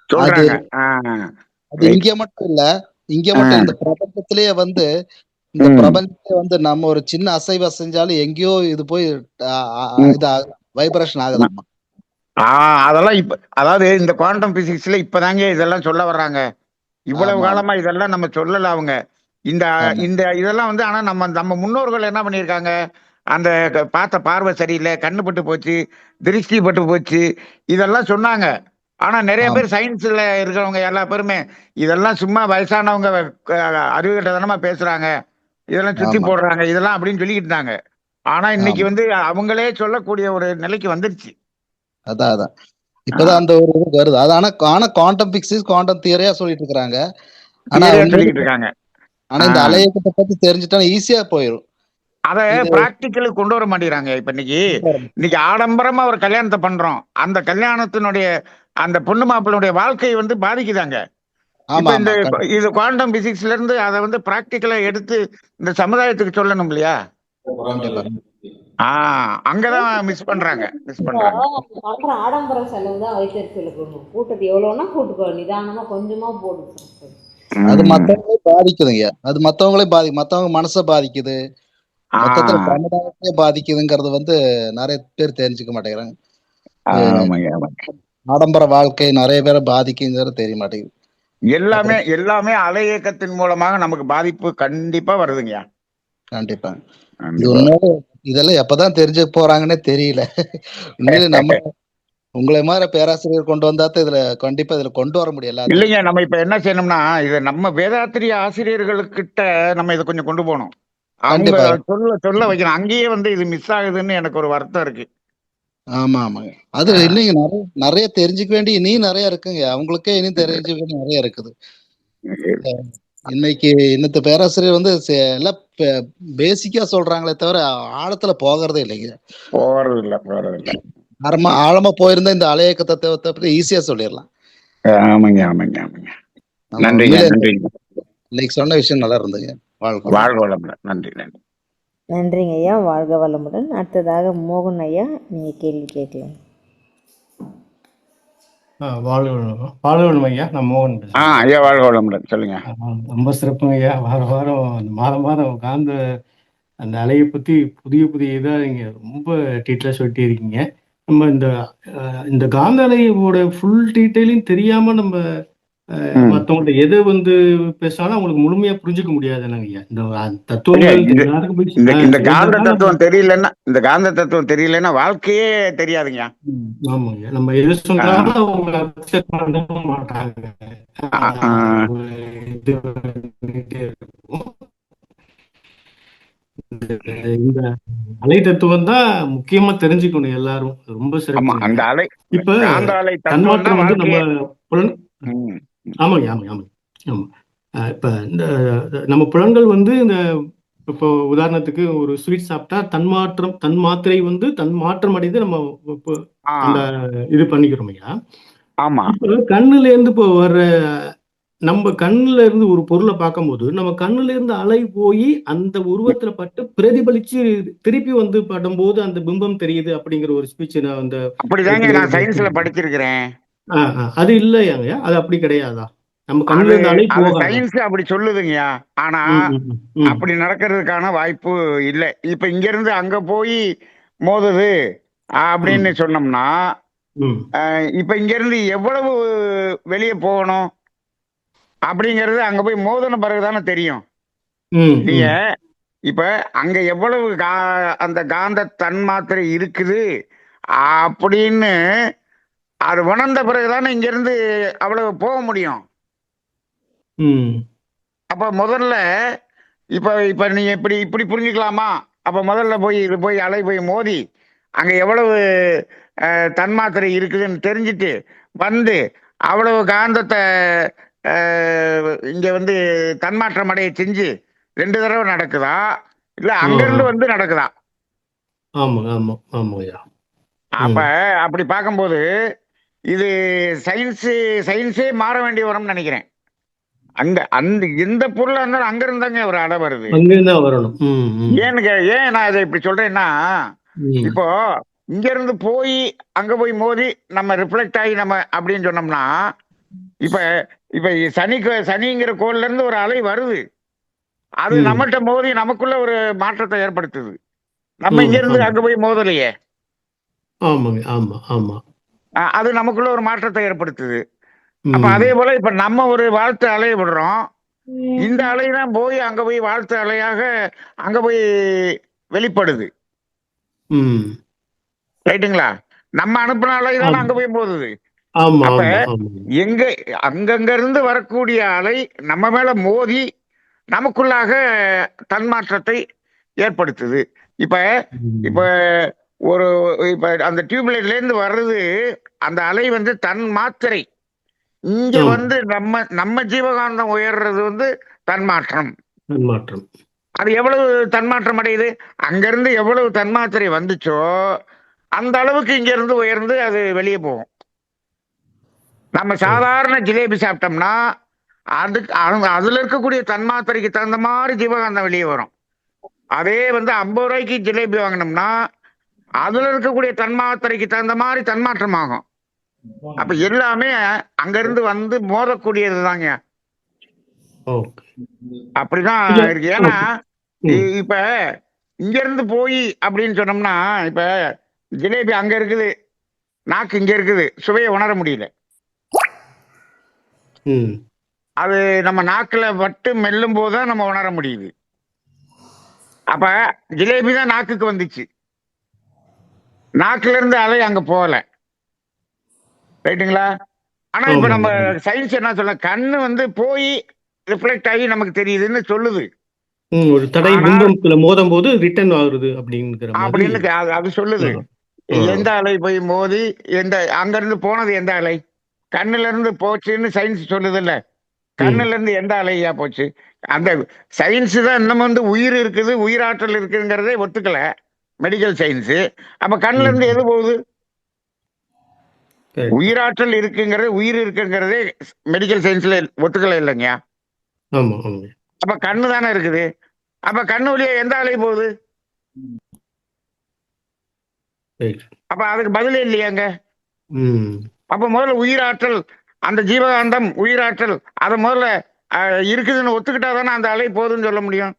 அது சொல்றாங்க. ஆ, அது ரைட். இங்க மட்டும் இல்ல. இங்க ஆ, மட்டும் இந்த பிரபஞ்சத்திலேயே வந்து இந்த ம், பிரபஞ்சத்திலே வந்து நம்ம ஒரு சின்ன அசைவு அசைஞ்சாலும் எங்கேயோ இது போய் அ அ ம். இது வைப்ரேஷன் ஆகுதாமா. ஆ அதெல்லாம் இப்ப அதாவது இந்த குவாண்டம் பிசிக்ஸ்ல இப்பதாங்க இதெல்லாம் சொல்ல வர்றாங்க. இவ்வளவு ஆமா, ஆமா, காலமா இதெல்லாம் நம்ம சொல்லல அவங்க. இந்த ஆமா, இந்த இதெல்லாம் வந்து ஆனா நம்ம நம்ம முன்னோர்கள் என்ன பண்ணியிருக்காங்க, அந்த பார்த்த பார்வை சரியில்லை, கண்ணு பட்டு போச்சு, திருஷ்டி பட்டு போச்சு, இதெல்லாம் சொன்னாங்க. ஆனா நிறைய ஆமா, பேர் சயின்ஸ்ல இருக்கிறவங்க எல்லா பேருமே இதெல்லாம் சும்மா வயசானவங்க அறிவுகட்டத்தனமா பேசுறாங்க, இதெல்லாம் சுத்தி ஆமா. போடுறாங்க, இதெல்லாம் அப்படின்னு சொல்லிக்கிட்டு இருந்தாங்க. ஆனா இன்னைக்கு ஆமா. வந்து அவங்களே சொல்லக்கூடிய ஒரு நிலைக்கு வந்துருச்சு. அதான், அதான். ஆ, இப்பதான் அந்த ஒரு இது வருது. அது ஆனா ஆனா குவாண்டம் பிசிக்ஸ், குவாண்டம் தியரியா சொல்லிட்டு இருக்காங்க. ஆனா தியரியா உண்மையிலே சொல்லிக்கிட்டு இருக்காங்க. ஆனா ஆ, இந்த அலை இயக்கத்த பத்தி தெரிஞ்சுட்டா ஈஸியா போயிரும். அத இது பிராக்டிக்கலுக்கு கொண்டு வர மாட்டேங்கிறாங்க. இப்ப இன்னைக்கு ஆடம்பரமா ஒரு கல்யாணத்தை பண்றோம், அந்த கல்யாணத்தினுடைய அந்த பொண்ணு மாப்பிள்ளையுடைய வாழ்க்கை வந்து பாதிக்குதாங்க. இப்ப ஆமா, இந்த ஆமா. இது குவாண்டம் பிசிக்ஸ்ல இருந்து அதை வந்து பிராக்டிக்கலா எடுத்து இந்த சமுதாயத்துக்கு சொல்லணும் இல்லையா? கண்டிப்பா. அங்கதான் மிஸ் பண்றாங்க. பண்ற ஆடம்பர செலவு தான் வயிற்றுச்சலுக்கு கொடுக்கும். கூட்டத்தை எவ்வளோன்னா கூட்டுக்கோ, நிதானமா கொஞ்சமா போடு. அது ம். மத்தவங்களே பாதிக்குதுங்க. அது மத்தவங்களே மத்தவங்க மனச பாதிக்குது. ஆ, மொத்தத்துல சமுதாயத்தையே பாதிக்குதுங்கிறது வந்து நெறைய பேர் தெரிஞ்சுக்க மாட்டேங்கிறாங்க. ஆமாங்க, ஆமாங்க. ஆடம்பர வாழ்க்கை நெறைய பேர பாதிக்குங்கிறது தெரிய மாட்டேங்குது. எல்லாமே அப்புறம் எல்லாமே அலை இயக்கத்தின் மூலமாக நமக்கு பாதிப்பு கண்டிப்பா வருதுங்கய்யா. கண்டிப்பா. இது கண்டிப்பா. உண்மையிலே இதெல்லாம் எப்பதான் தெரிஞ்சுக்க போறாங்கன்னே தெரியல. உண்மையிலே நம்ம உங்கள மாரி பேராசிரியர் கொண்டு வந்தாத்தான் கண்டிப்பா இதுல கொண்டு வர முடியும் எல்லாத்தையும். இல்லைங்க, நம்ம இப்ப என்ன செய்யணும்னா, இத நம்ம வேதாத்திரிய ஆசிரியர்களுக்கிட்ட நம்ம இத கொஞ்சம் கொண்டு போணும். அவங்க கண்டிப்பா. சொல்ல சொல்ல வைக்கணும். அங்கேயே வந்து இது மிஸ் ஆகுதுன்னு எனக்கு ஒரு வருத்தம் இருக்கு. ஆமா, ஆமாங்க. அது இல்லைங்க நெறைய நெறைய தெரிஞ்சுக்க வேண்டிய இனியும் நெறைய இருக்குங்க. அவங்களுக்கே இனியும் தெரிஞ்சுக்க வேண்டிய நெறைய இருக்குது. இன்னைக்கு இன்னத்த பேராசிரியர் வந்து எல்லாம் பேசிக்கா சொல்றாங்களே தவிர, ஆழத்துல போகறதே இல்லைங்க. போறதில்ல. ஆழமா போயிருந்தா இந்த அலையக்க தத்துவத்த பத்தி ஈஸியா சொல்லிரலாம். ஆமாங்க. நம்ம நன்றிங்க, உண்மையிலே நன்றிங்க. இன்னைக்கு சொன்ன விஷயம் நல்லா இருந்ததுங்க. வாழ்க வளமுடன். வாழ்க வளமுடன். நன்றி. நன்றிங்க ஐயா, வாழ்க வளமுடன். அடுத்ததாக மோகன் ஐயா, நீங்கள் கேள்வி கேட்கலாம். வாழ்க ஐயா. நான் மோகன் பேசுறேன். ஐயா, வாழ்க வளமுடன். சொல்லுங்க. ரொம்ப சிறப்புங்க ஐயா. வாரம் வாரம் அந்த மாதம் மாதம் காந்த அந்த அலையை பத்தி புதிய புதிய இதா நீங்க ரொம்ப டீட்டெயிலாக சொல்லிட்டே இருக்கீங்க. நம்ம இந்த காந்த அலையோட ஃபுல் டீட்டெயிலையும் தெரியாம நம்ம ம். மற்றவங்கள்ட்ட எதை வந்து பேசினாலும் அவங்களுக்கு முழுமையா புரிஞ்சுக்க முடியாது என்னங்க ஐயா. இந்த ஐயா, தத்துவங்கள் இது எல்லாருக்கும் போய் இந்த இந்த காந்த சேர்ந்ததுதான் நம்ம. தத்துவம் தெரியலன்னா வாழ்க்கையே தெரியாதுங்க. ஆமாங்க, நம்ம எது ஆ, சொன்னாலும் அவங்க அக்செப்ட் பண்ண மாட்டாங்க. ஆ, ஆ. ஒரு இது பண்ணிட்டே இருக்கும். இந்த அலை தத்துவம் தான் முக்கியமா தெரிஞ்சுக்கணும் எல்லாரும். ரொம்ப ஆமா, சிறப்புங்க அந்த ஐயா. அலை இப்ப காந்த அலை தத்துவம் தான் தன்மாற்றம் வந்து நம்ம வாழ்க்கையே. புலன். ம். ஆமாங்க, ஆமாங்க, ஆமாங்க. ஆமா. இப்ப இந்த நம்ம புலன்கள் வந்து இப்போ உதாரணத்துக்கு ஒரு ஸ்வீட் சாப்பிட்டா தன் மாத்திரை வந்து தன் மாற்றம் அடைந்து நம்ம இப்போ ஆ, அந்த இது பண்ணிக்கிறோம் ஐயா. ஆமா. இப்போ கண்ணுல இருந்து இப்போ வர்ற நம்ம கண்ணுல இருந்து ஒரு பொருளை பார்க்கும்போது நம்ம கண்ணுல இருந்து அலை போய் அந்த உருவத்துல பட்டு பிரதிபலிச்சு திருப்பி வந்து படும்போது அந்த பிம்பம் தெரியுது அப்படிங்கிற ஒரு ஸ்பீச் நான் அந்த அப்படிதாங்க இதுல நான் சயின்ஸ்ல படிச்சிருக்கிறேன். அது இல்லையாங்க, அது அப்படி கிடையாதா? நம்ம கண்ணுல அது இருந்து அலை அது போகாதா? சயின்ஸ் அப்படி சொல்லுதுங்கய்யா. ஆனா ம், ம், ம், ம், அப்படி நடக்கிறதுக்கான வாய்ப்பு இல்லை. இப்ப இங்க இருந்து அங்க போய் மோதுது அப்படின்னு ம், சொன்னோம்னா, ம், இப்ப இங்க இருந்து எவ்வளவு வெளியே போகணும் அப்படிங்கிறது அங்க போய் மோதின பிறகுதானே தெரியும். ம், நீங்க ம், இப்ப அங்க எவ்வளவு அந்த காந்த தன்மாத்திரை இருக்குது அப்படின்னு அது உணர்ந்த பிறகுதானே இங்க இருந்து அவ்வளவு போக முடியும். ம், அப்ப முதல்ல இப்ப இப்ப நீங்க இப்படி இப்படி புரிஞ்சுக்கலாமா? அப்ப முதல்ல இது போய் அலை போய் மோதி அங்க எவ்வளவு தன்மாத்திரை இருக்குதுன்னு தெரிஞ்சுட்டு வந்து அவ்வளவு காந்தத்தை இங்க வந்து தன்மாற்றம் அடைய செஞ்சு 2 தடவை நடக்குதா? இல்ல ஆ, ஆ. அங்கிருந்து வந்து நடக்குதா? ஆமாங்க, ஆமா, ஆமாங்கய்யா. அப்ப ம், அப்படி பார்க்கும்போது இது சயின்ஸே மாற வேண்டி வரும்னு நினைக்கிறேன். அங்க அந்த எந்த பொருளா இருந்தாலும் அங்க இருந்தாங்க ஒரு அலை வருது. அங்கேருந்து தான் வரணும். ம், ம், ஏன் நான் இதை இப்படி சொல்றேன்னா, ம், இப்போ இங்க இருந்து போய் அங்க போய் மோதி நம்ம ரிஃப்ளெக்ட் ஆகி நம்ம அப்படின்னு சொன்னோம்னா, இப்ப இப்ப சனிங்கிற கோள்ல இருந்து ஒரு அலை வருது. அது ம், நம்மகிட்ட மோதி நமக்குள்ள ஒரு மாற்றத்தை ஏற்படுத்துது. நம்ம இங்க ம், இருந்து ஆமா, அங்க போய் மோதலையே. ஆமாங்க, ஆமா, ஆமா. அது நமக்குள்ள ஒரு மாற்றத்தை ஏற்படுத்துது. அப்ப அதே ம், போல இப்ப நம்ம ஒரு வாழ்த்து அலைய விடுறோம். இந்த அலை தான் போய் அங்க போய் வாழ்த்து அலையாக அங்க போய் வெளிப்படுது. ம். ரைட்டுங்களா? நம்ம அனுப்புன அலை தானே ஆம். அங்க போய் மோதுது. ஆமா, அப்ப ஆமா, ஆமாங்க. எங்க அங்கங்க இருந்து வரக்கூடிய அலை நம்ம மேல மோதி நமக்குள்ளாக தன்மாற்றத்தை ஏற்படுத்துது. இப்ப இப்ப ம். ஒரு இப்ப அந்த டியூப்லைட்ல இருந்து வர்றது அந்த அலை வந்து தன் மாத்திரை. இங்க ஆமா. வந்து நம்ம நம்ம ஜீவகாந்தம் உயர்றது வந்து தன்மாற்றம். தன்மாற்றம். அது எவ்வளவு தன்மாற்றம் அடையுது? அங்கிருந்து எவ்வளவு தன்மாத்திரை வந்துச்சோ, அந்த அளவுக்கு இங்க இருந்து உயர்ந்து அது வெளிய போகும். நம்ம ஓ! சாதாரண ஜிலேபி சாப்பிட்டோம்னா, அதுல இருக்கக்கூடிய தன்மாத்திரைக்கு தகுந்த மாரி ஜீவகாந்தம் வெளிய வரும். அதே வந்து 50 ரூபாய்க்கு ஜிலேபி வாங்கினோம்னா அதுல இருக்கக்கூடிய தன்மாத்திரைக்கு தகுந்த மாதிரி தன்மாற்றம் ஆகும். அப்ப எல்லாமே அங்க இருந்து வந்து மோதக்கூடியது தாங்க. ஓகே. அப்படிதான் இல்ல. இருக்கு. ஏன்னா ம். இப்ப இங்க இருந்து போய் அப்படின்னு சொன்னோம்னா, இப்ப ஜிலேபி அங்க இருக்குது, நாக்கு இங்க இருக்குது, சுவையை உணர முடியல. ம். அது நம்ம நாக்குல பட்டு மெல்லும் போதுதான் நம்ம உணர முடியுது. அப்ப ஜிலேபி தான் நாக்குக்கு வந்துச்சு, நாக்குல இருந்து அலை அங்க போகல. ரைட்டுங்களா? ஆனா இப்ப நம்ம ஆமாங்க. சயின்ஸ் என்ன சொல்ல, கண்ணு வந்து போய் ரிஃப்ளெக்ட் ஆகி நமக்கு தெரியுதுன்னு சொல்லுது. ஒரு தடை ஆனால் பிம்பத்துல மோதும்போது ரிட்டர்ன் ஆகுது அப்படிங்கிற மாதிரி. அப்படின்னு அது சொல்லுது. ஆ. எந்த அலை போய் மோதி எந்த அங்க இருந்து போனது எந்த அலை, கண்ணுல இருந்து போச்சுன்னு சயின்ஸ் சொல்லுது இல்ல. ம். கண்ணுல இருந்து எந்த அலையா போச்சு? அந்த சயின்ஸ் தான் இன்னும் வந்து உயிர் இருக்குது, உயிராற்றல் இருக்குங்கிறதே ஒத்துக்கல மெடிக்கல் சயின்ஸ். அப்ப கண்ணுல இருந்து எது போகுது? Correct. உயிராற்றல் இருக்குங்கிறது, உயிர் இருக்குங்கிறதே மெடிக்கல் சயின்ஸ்ல ஒத்துக்கல இல்லைங்க. ஆமா, ஆமா. அப்ப கண்ணு தானே இருக்குது. அப்ப கண்ணு வழியா எந்த அலை போகுது? Right. அப்ப அதுக்கு பதிலே இல்லையாங்க. ம். அப்ப முதல்ல உயிராற்றல், அந்த ஜீவகாந்தம் உயிராற்றல் அதை முதல்ல இருக்குதுன்னு ஒத்துக்கிட்டா தானே அந்த அலை போகுதுன்னு சொல்ல முடியும்.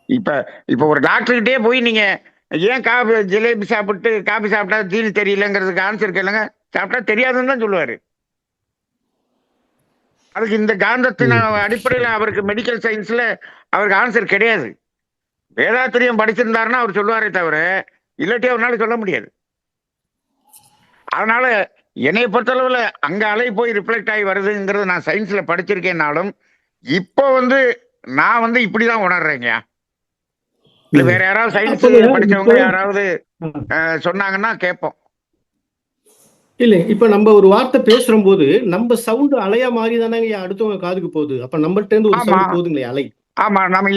இப்ப இப்ப ஒரு டாக்டர்கிட்டே போய் நீங்க ஏன் ஜிலேபி சாப்பிட்டு காபி சாப்பிட்டா ஜீனி தெரியலங்கிறதுக்கு ஆன்சர் கேளுங்க, சாப்பிட்டா தெரியாதுன்னு தான் சொல்லுவாரு. அதுக்கு இந்த காந்தத்தின் அடிப்படையில் அவருக்கு மெடிக்கல் சயின்ஸ்ல அவருக்கு ஆன்சர் கிடையாது. வேதாத்திரியம் படிச்சிருந்தாருன்னா அவர் சொல்லுவாரே தவிர இல்லாட்டி அவரால் சொல்ல முடியாது. அதனால என்னைய பொறுத்தளவுல அங்க அலை போய் ரிஃப்ளெக்ட் ஆகி வருதுங்கிறது நான் சயின்ஸ்ல படிச்சிருக்கேன்னாலும் இப்போ வந்து நான் வந்து இப்படிதான் உணர்றேங்க. இல்ல வேற யாராவது சயின்ஸ் படிச்சவங்க யாராவது சொன்னாங்கன்னா கேட்போம். இல்ல இப்ப நம்ம ஒரு வார்த்தை பேசுற போது நம்ம சவுண்ட் அலையா மாறி தானே அடுத்தவங்க காதுக்கு போகுது. அப்ப நம்மள்ட்ட இருந்து ஒரு சவுண்ட் போகுதுங்களே அலை. ஆமா, நம்ம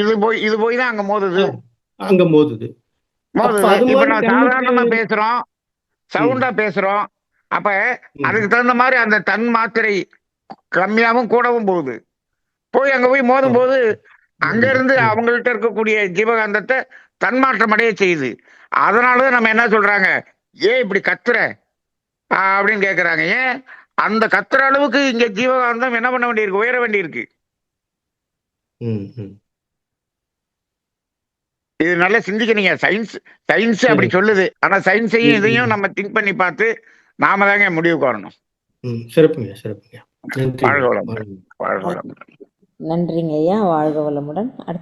இது போய் தான் அங்க மோதுது. அங்க மோதுது. இப்ப நான் சாதாரணமா பேசுறோம், சவுண்டா பேசுறோம். அப்ப அதுக்கு தகுந்த மாதிரி அந்த தன் மாத்திரை கம்மியாவும் கூடவும் போகுது. போய் அங்க போய் மோதும் போது அங்க இருந்து அவங்கள்ட்ட இருக்கக்கூடிய ஜீவகாந்தத்தை தன்மாற்றம் அடைய செய்யுது. அதனாலதான் நம்ம என்ன சொல்றாங்க, ஏன் இப்படி கத்துற அப்படின்னு கேக்குறாங்க. ஏன் அந்த கத்துற அளவுக்கு இங்க ஜீவகாந்தம் என்ன பண்ண வேண்டியிருக்கு, உயர வேண்டியிருக்கு. இது நல்லா சிந்திக்கிறீங்க. சயின்ஸ் அப்படி சொல்லுது. ஆனா சயின்ஸையும் இதையும் நம்ம திங்க் பண்ணி பார்த்து நாம தாங்க முடிவுக்கு வரணும். சிறப்புங்க, சிறப்புங்க. வாழ்க வளமுடன். வாழ்க வளமுடன். நன்றிங்க ஐயா. வாழ்க வளமுடன்.